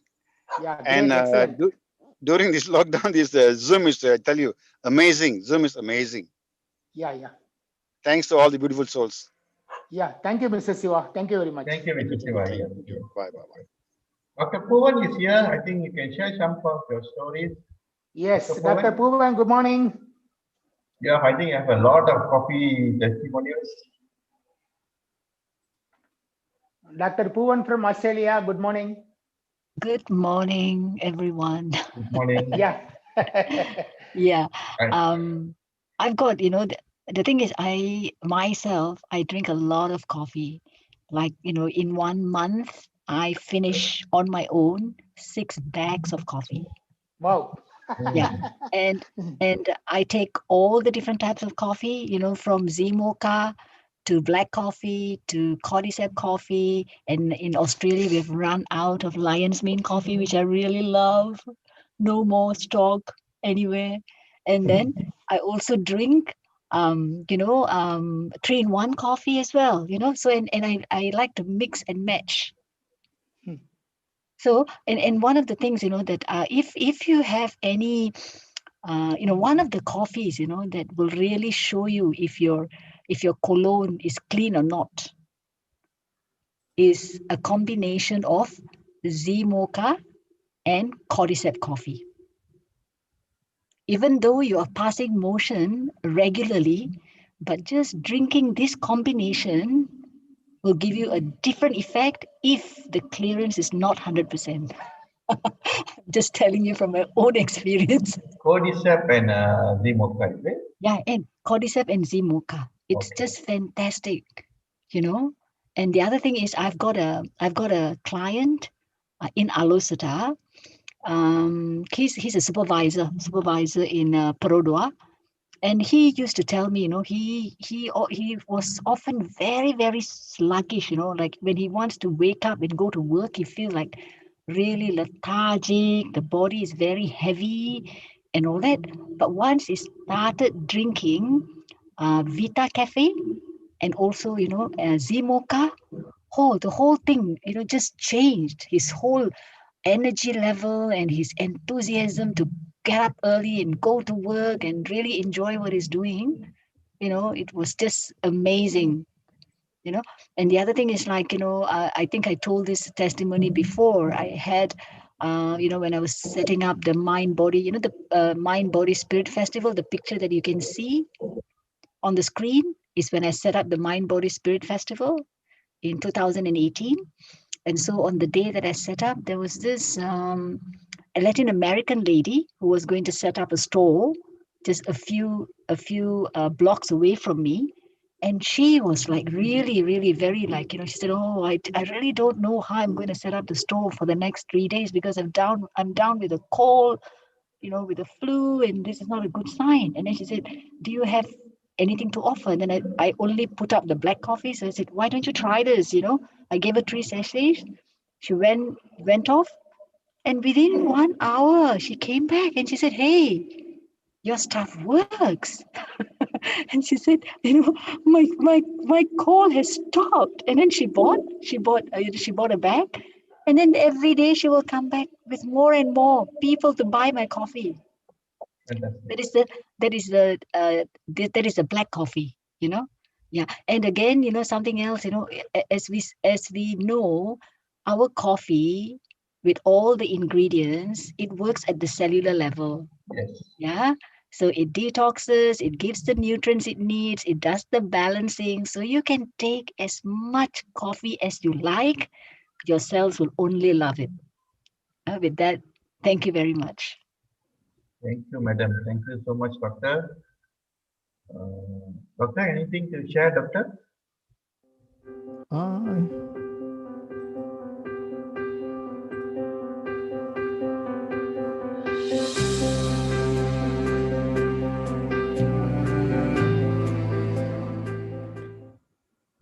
Yeah, great, and excellent. during this lockdown, this Zoom is, I tell you, amazing. Zoom is amazing. Yeah. Thanks to all the beautiful souls. Yeah, thank you, Mr. Siva. Thank you very much. Thank you, Mr. Siva. Thank Yeah. you. Bye. Dr. Puvan is here. I think you can share some of your stories. Yes, Dr. Dr. Puvan, good morning. Yeah, I think I have a lot of coffee testimonials. Dr. Puvan from Australia, good morning. Good morning, everyone. Good morning. Yeah. Yeah. Right. I've got, the thing is, I drink a lot of coffee. Like, in 1 month, I finish on my own 6 bags of coffee. Wow. Yeah. And I take all the different types of coffee, from Z Mocha to black coffee to Cordyceps coffee. And in Australia, we've run out of Lion's Mane coffee, which I really love. No more stock anywhere. And then I also drink 3-in-1 coffee as well, so and I like to mix and match. So and one of the things that if you have any one of the coffees that will really show you if your colon is clean or not is a combination of Z Mocha and Cordyceps coffee. Even though you are passing motion regularly, but just drinking this combination will give you a different effect if the clearance is not 100%. Just telling you from my own experience. Cordyceps and Z-Mocha, is it? Yeah, and Cordyceps and Z Mocha. It's just fantastic, And the other thing is I've got a client in Alosata. He's a supervisor in Perodua, and he used to tell me, he was often very, very sluggish, like when he wants to wake up and go to work, he feels like really lethargic, the body is very heavy and all that. But once he started drinking Vita Caffeine and also, Z Mocha, the whole thing, just changed. His whole energy level and his enthusiasm to get up early and go to work and really enjoy what he's doing, it was just amazing, And the other thing is like, I think I told this testimony before. I had, when I was setting up the Mind Body, the Mind Body Spirit Festival, the picture that you can see on the screen is when I set up the Mind Body Spirit Festival. in 2018. And so on the day that I set up, there was this a Latin American lady who was going to set up a store just a few blocks away from me. And she was like really, really very like, she said, oh, I really don't know how I'm going to set up the store for the next 3 days because I'm down with a cold, with the flu, and this is not a good sign. And then she said, do you have anything to offer? And then I only put up the black coffee. So I said, why don't you try this? I gave her 3 sachets. She went off, and within 1 hour, she came back and she said, hey, your stuff works. And she said, my call has stopped. And then she bought a bag. And then every day she will come back with more and more people to buy my coffee. That is the black coffee, Yeah. And again, something else, as we know, our coffee with all the ingredients, it works at the cellular level. Yes. Yeah. So it detoxes, it gives the nutrients it needs, it does the balancing. So you can take as much coffee as you like. Your cells will only love it. With that, thank you very much. Thank you, madam. Thank you so much, doctor. Doctor, anything to share, doctor?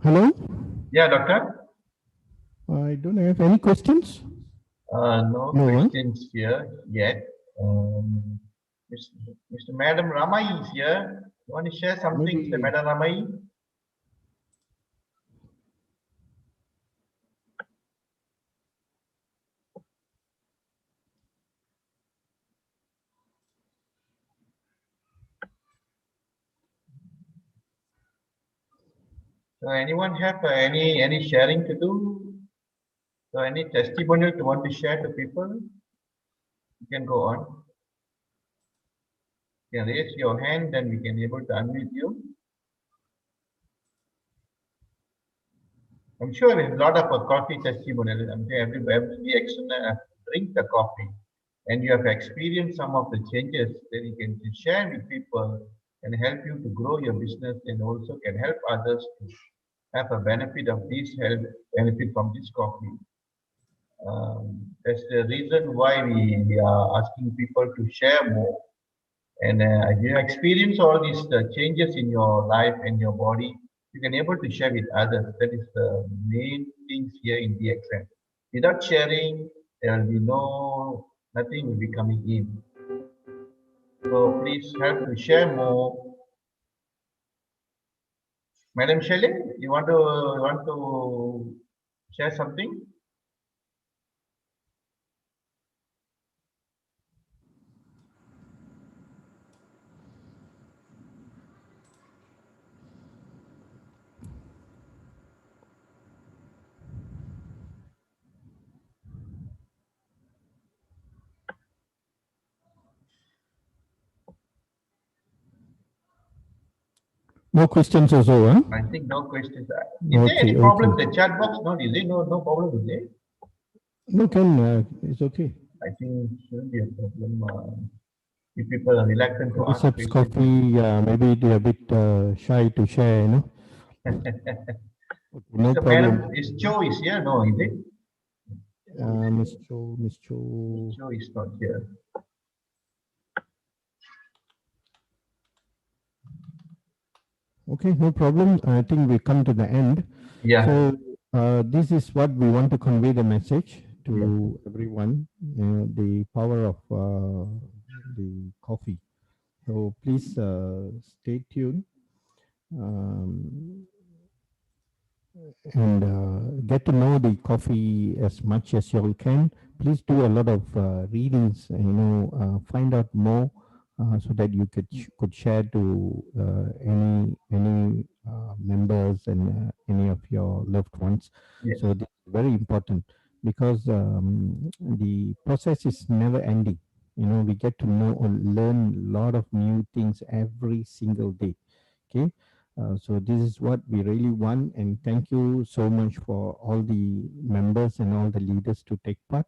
Hello? Yeah, doctor. I don't have any questions. No questions here yet. Mr. Madam Ramai is here. You want to share something, Mr. Madam Ramai? So anyone have any sharing to do? So any testimonial you want to share to people? You can go on. You can raise your hand, then we can able to unmute you. I'm sure there's a lot of coffee testimonial. I'm sure every action drink the coffee, and you have experienced some of the changes that you can share with people and help you to grow your business, and also can help others to have a benefit of this health benefit from this coffee. That's the reason why we are asking people to share more. And you experience all these changes in your life and your body, you can able to share with others. That is the main things here in DXN. Without sharing, there will be nothing will be coming in. So please help to share more. Madam Shelley, you want to share something? No questions also, huh? I think no questions. Is there any problem with the chat box? No, is there no problem with it? No, Ken, it's okay. I think it shouldn't be a problem. If people are reluctant to ask questions. Coffee, maybe they're a bit shy to share, No so problem. Is Cho is here? No, is it? Miss Cho is not here. Okay, no problem. I think we come to the end. Yeah. So this is what we want to convey the message to everyone. The power of the coffee. So please stay tuned and get to know the coffee as much as you can. Please do a lot of readings. Find out more. So that you could share to any members and any of your loved ones. Yes. So this is very important because the process is never ending. We get to know or learn a lot of new things every single day. Okay. So this is what we really want, and thank you so much for all the members and all the leaders to take part.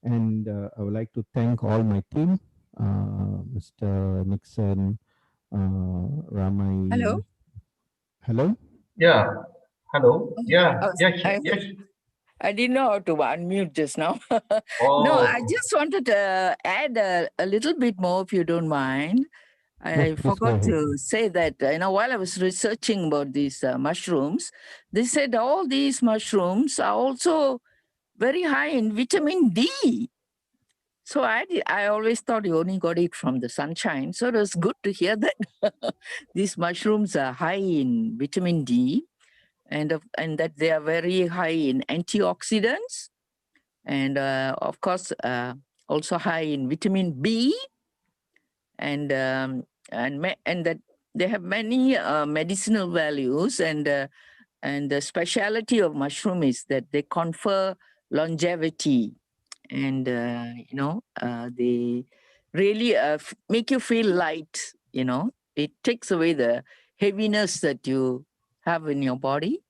And I would like to thank all my team, Mr. Nixon, Ramai. Hello. Hello. Yeah. Hello. Yeah. Oh, Yes. I, Yes. I didn't know how to unmute just now. No, I Oh. just wanted to add a little bit more, if you don't mind. Yes, I please go forgot ahead. to say that, while I was researching about these mushrooms, they said all these mushrooms are also very high in vitamin D. So I always thought you only got it from the sunshine. So it was good to hear that these mushrooms are high in vitamin D, and that they are very high in antioxidants, and of course also high in vitamin B, and that they have many medicinal values, and the speciality of mushroom is that they confer longevity, and they really make you feel light. It takes away the heaviness that you have in your body,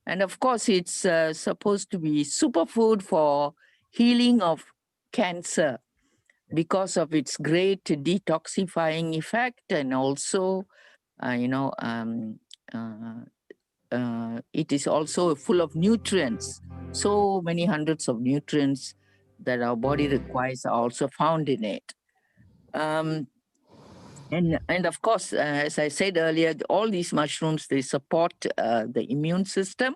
and of course it's supposed to be superfood for healing of cancer because of its great detoxifying effect, and also it is also full of nutrients. So many hundreds of nutrients that our body requires are also found in it. And of course, as I said earlier, all these mushrooms, they support the immune system.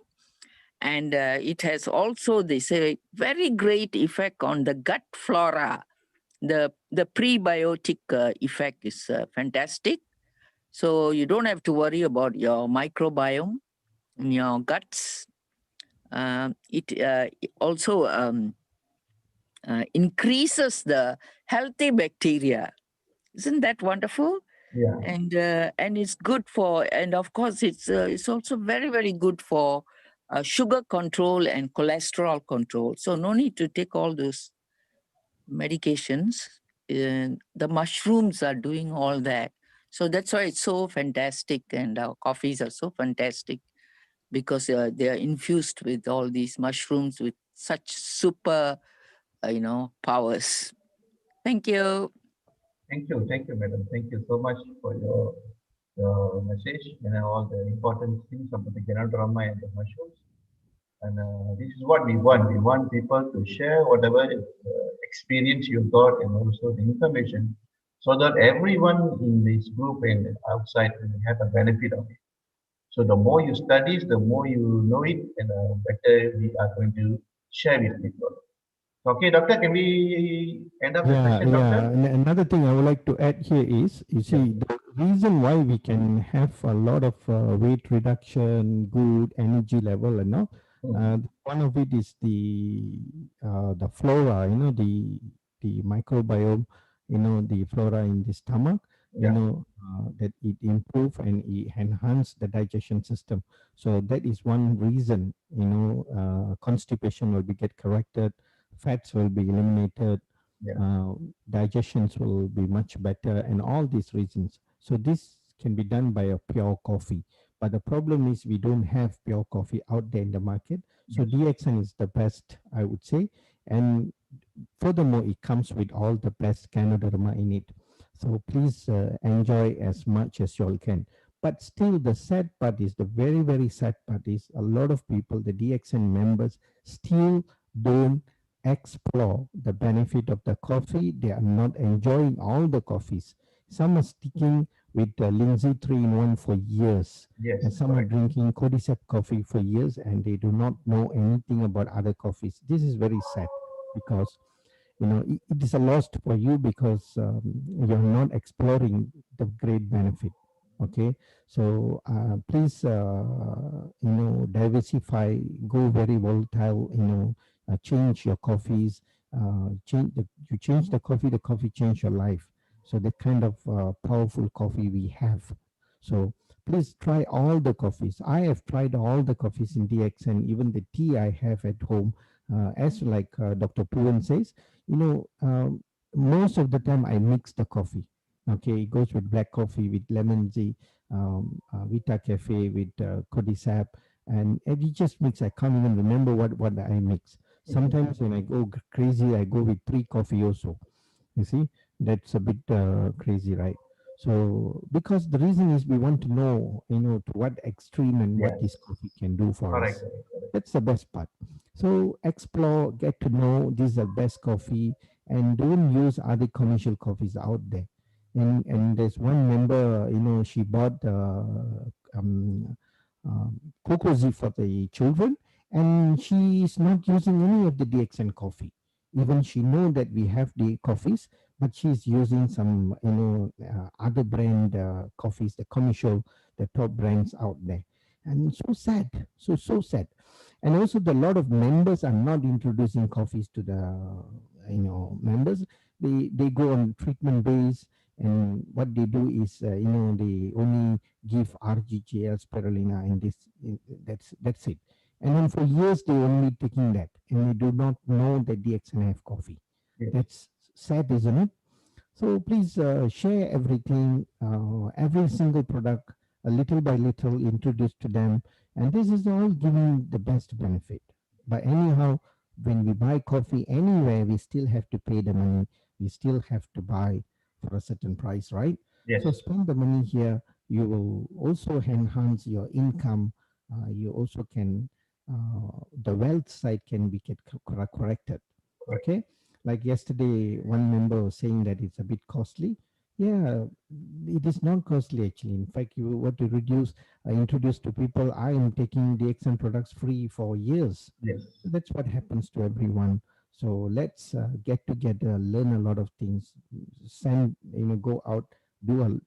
And it has also, they say, very great effect on the gut flora. The prebiotic effect is fantastic. So you don't have to worry about your microbiome in your guts. It also increases the healthy bacteria. Isn't that wonderful? Yeah. And it's good for, and of course it's also very, very good for sugar control and cholesterol control. So no need to take all those medications. The mushrooms are doing all that. So that's why it's so fantastic, and our coffees are so fantastic, because they are infused with all these mushrooms with such super, powers. Thank you. Thank you, madam. Thank you so much for your message and all the important things about the Ganoderma and the mushrooms. And this is what we want. We want people to share whatever experience you got and also the information, so that everyone in this group and outside will have a benefit of it. So the more you study, the more you know it, and better we are going to share with people. Okay, doctor, can we end up the session, doctor? And another thing I would like to add here is, you see, the reason why we can have a lot of weight reduction, good energy level, and all, one of it is the flora, the microbiome, the flora in the stomach, that it improve and it enhance the digestion system. So that is one reason, constipation will be get corrected, fats will be eliminated, digestions will be much better, and all these reasons. So this can be done by a pure coffee. But the problem is we don't have pure coffee out there in the market. So DXN is the best, I would say. And furthermore, it comes with all the best Ganoderma in it. So please enjoy as much as you all can. But still, the sad part is, the very, very sad part is, a lot of people, the DXN members, still don't explore the benefit of the coffee. They are not enjoying all the coffees. Some are sticking with Lindsay 3-in-1 for years. Yes, and some are drinking Cordyceps coffee for years, and they do not know anything about other coffees. This is very sad, because it is a loss for you, because you're not exploring the great benefit. Okay, so please diversify, go very volatile, change your coffees, you change the coffee change your life. So the kind of powerful coffee we have. So please try all the coffees. I have tried all the coffees in DXN, even the tea I have at home. As like Dr. Puvan says, most of the time I mix the coffee. Okay, it goes with black coffee, with lemon tea, Vita Cafe with Codisap, and we just mix. I can't even remember what I mix. Sometimes when I go crazy, I go with 3 coffee also. You see, that's a bit crazy, right? So because the reason is we want to know, to what extreme and what this coffee can do for us. That's the best part. So explore, get to know these are best coffee, and don't use other commercial coffees out there. And there's one member, she bought Cocoa for the children, and she is not using any of the DXN coffee. Even she know that we have the coffees, but she's using some, other brand coffees, the commercial, the top brands out there. And so sad, so sad. And also the lot of members are not introducing coffees to the, members. They go on treatment base, and what they do is, they only give RGGL, spirulina, and that's it. And then for years they only taking that, and they do not know that DXN have coffee. That's sad, isn't it? So please share everything, every single product, little by little, introduce to them, and this is all giving the best benefit. But anyhow, when we buy coffee anywhere, we still have to pay the money. We still have to buy for a certain price, right? Yes. So spend the money here. You will also enhance your income. You also can, the wealth side can be corrected. Okay. Like yesterday, one member was saying that it's a bit costly. Yeah, it is not costly actually. In fact, you want to introduce to people, I am taking DXN products free for years. Yes. So that's what happens to everyone. So let's get together, learn a lot of things, go out, do a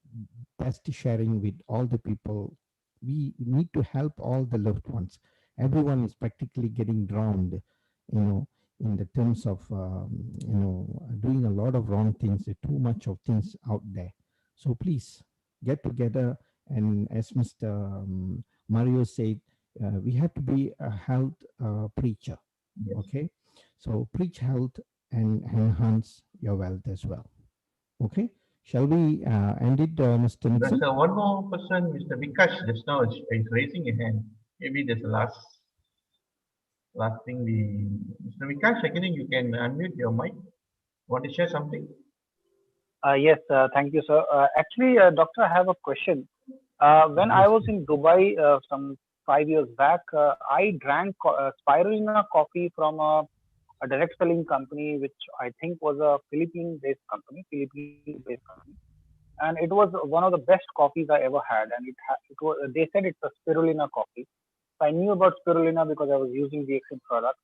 best sharing with all the people. We need to help all the loved ones. Everyone is practically getting drowned, in the terms of, doing a lot of wrong things, too much of things out there. So please get together. And as Mr. Mario said, we have to be a health preacher. Yes. Okay. So preach health and enhance your wealth as well. Okay. Shall we end it, Mr. Nixon? There's one more person, Mr. Vikash, just now is raising his hand. Maybe there's the last thing. Mr. Vikash, again, you can unmute your mic. Want to share something? Yes, thank you, sir. Actually, doctor, I have a question. When I was in Dubai some 5 years back, I drank spirulina coffee from a direct selling company, which I think was a Philippine-based company, and it was one of the best coffees I ever had. And they said it's a spirulina coffee. So I knew about spirulina because I was using the DXN product.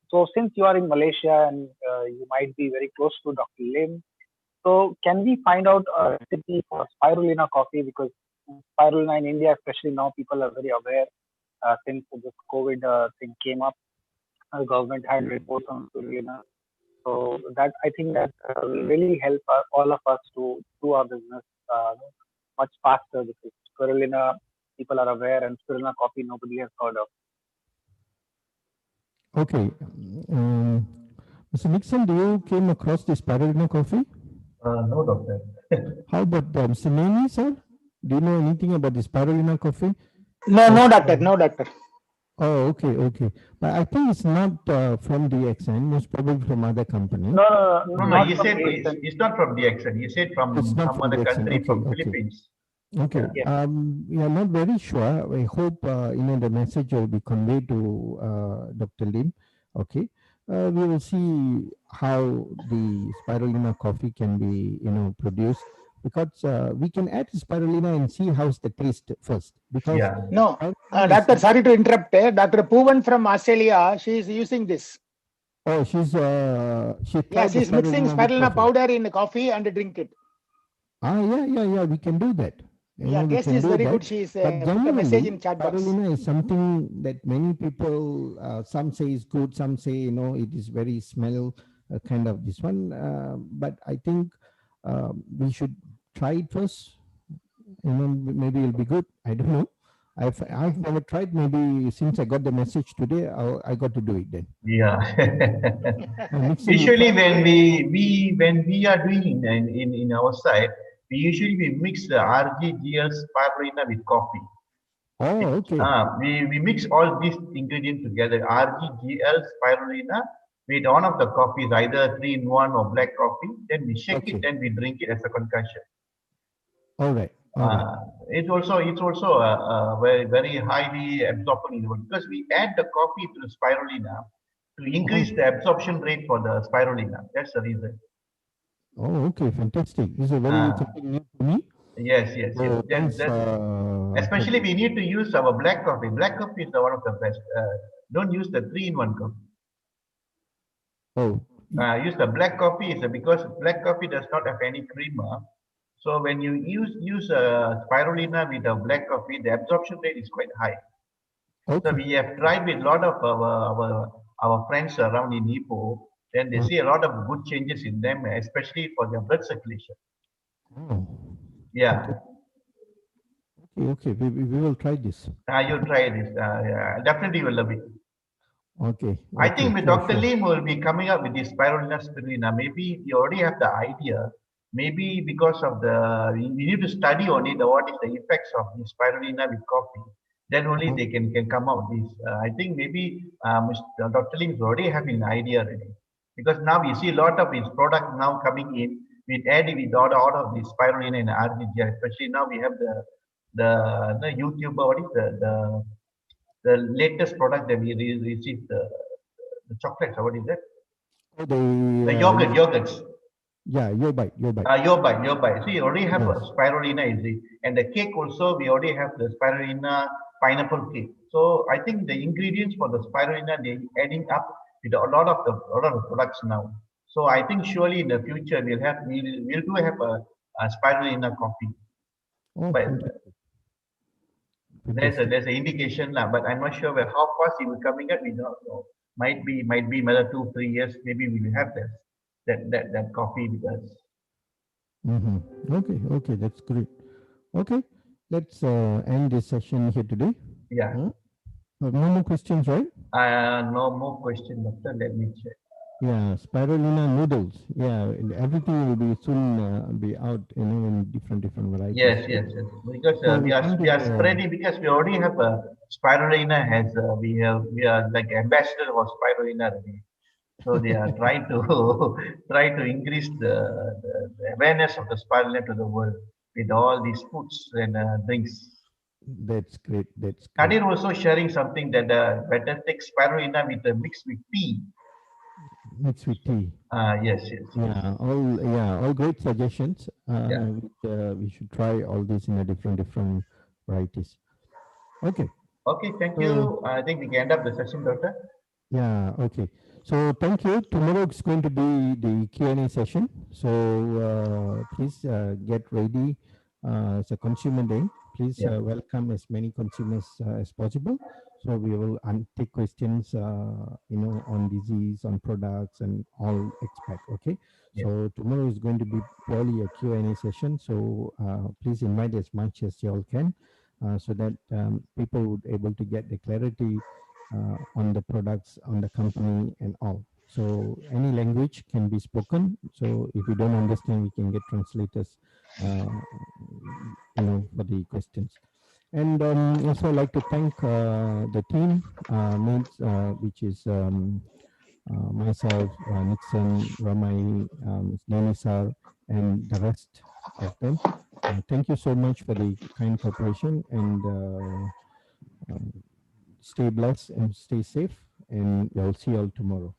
So since you are in Malaysia and you might be very close to Dr. Lim, so can we find out a recipe for spirulina coffee? Because spirulina in India, especially now, people are very aware since this COVID thing came up. The government had reports on spirulina. So that, I think that will really help all of us to do our business much faster, because spirulina people are aware, and spirulina coffee nobody has heard of. Okay. Mr. Nixon, do you came across this spirulina coffee? No, doctor. How about Mr. Nani, sir? Do you know anything about the spirulina coffee? No, doctor. No, doctor. Oh, okay. But I think it's not from DXN, most probably from other company. No. He said it's not from DXN. He said from some other country, from Philippines. Okay. Yeah. We are not very sure. I hope the message will be conveyed to Dr. Lim. Okay. We will see how the spirulina coffee can be produced, because we can add spirulina and see how's the taste first. Because no, doctor, sorry to interrupt. Dr. Poovan from Australia, she is using this. Oh, she's mixing spirulina powder in the coffee and drink it. Yeah. We can do that. Taste is very good. She's put a message in chat box. Spirulina is something that many people, some say is good, some say it is very smell kind of this one. But I think we should try it first. Maybe it'll be good. I don't know. I've never tried. Maybe since I got the message today, I got to do it then. Yeah. Usually when we are doing in our side, we mix the RGGL spirulina with coffee. Oh, okay. We mix all these ingredients together, RGGL spirulina with one of the coffees, either 3-in-1 or black coffee. Then we shake it, then we drink it as a concoction. All right. It's also very highly absorbent in the body because we add the coffee to the spirulina to increase the absorption rate for the spirulina. That's the reason. Oh, okay, fantastic. This is very something new to me. Yes. Especially we need to use our black coffee. Black coffee is one of the best. Don't use the 3-in-1 coffee. Oh. Use the black coffee because black coffee does not have any creamer. So when you use spirulina with a black coffee, the absorption rate is quite high. Okay. So we have tried with a lot of our friends around in Ipoh. Then they see a lot of good changes in them, especially for their blood circulation. Oh. Yeah. Okay. We will try this. You'll try this. Definitely you will love it. Okay. I think with Dr. Lim will be coming up with this spirulina. Maybe you already have the idea. Maybe because of we need to study on it, what is the effects of the spirulina with coffee. Then only they can come out with this. I think maybe Dr. Lim is already having an idea already. Because now we see a lot of his products now coming in with adding with all of the spirulina and RGGL. Especially now we have the YouTuber, what is the latest product that we received, the chocolates, or what is that? Oh, the yogurts. Yeah, Yobite. Yobite. So you already have a spirulina, and the cake also, we already have the spirulina pineapple cake. So I think the ingredients for the spirulina, they're adding up with a lot of the products now. So I think surely in the future we'll have a spirulina coffee. Oh, but there's an indication now, but I'm not sure how fast it will coming up. We don't know. Might be another 2-3 years. Maybe we will have that coffee with us. Okay, that's great. Okay, let's end this session here today. Yeah. No more questions, right? No more questions, doctor. Let me check. Yeah, spirulina noodles. Yeah, everything will be soon be out, in different varieties. Yes. Because we are spreading, because we already have a spirulina we are like ambassador for spirulina already. So they are trying to increase the awareness of the spirulina to the world with all these foods and drinks. That's great. Kadir also sharing something that better take spirulina mixed with tea. Mixed with tea. Yes. Yeah, all great suggestions. We should try all these in a different varieties. Okay. Okay, thank you. I think we can end up the session, doctor. Yeah, okay. So thank you. Tomorrow is going to be the Q&A session. So please get ready. It's a consumer day. Please welcome as many consumers as possible. So we will take questions, on disease, on products, and all expect. Okay. So tomorrow is going to be purely a Q&A session. So please invite as much as you all can, so that people would able to get the clarity on the products, on the company, and all. So any language can be spoken. So if you don't understand, we can get translators, for the questions. And also I'd like to thank the team, which is myself, Nixon, Ramai, Nanisar, and the rest of them. Thank you so much for the kind cooperation, and stay blessed and stay safe, and we'll see you all tomorrow.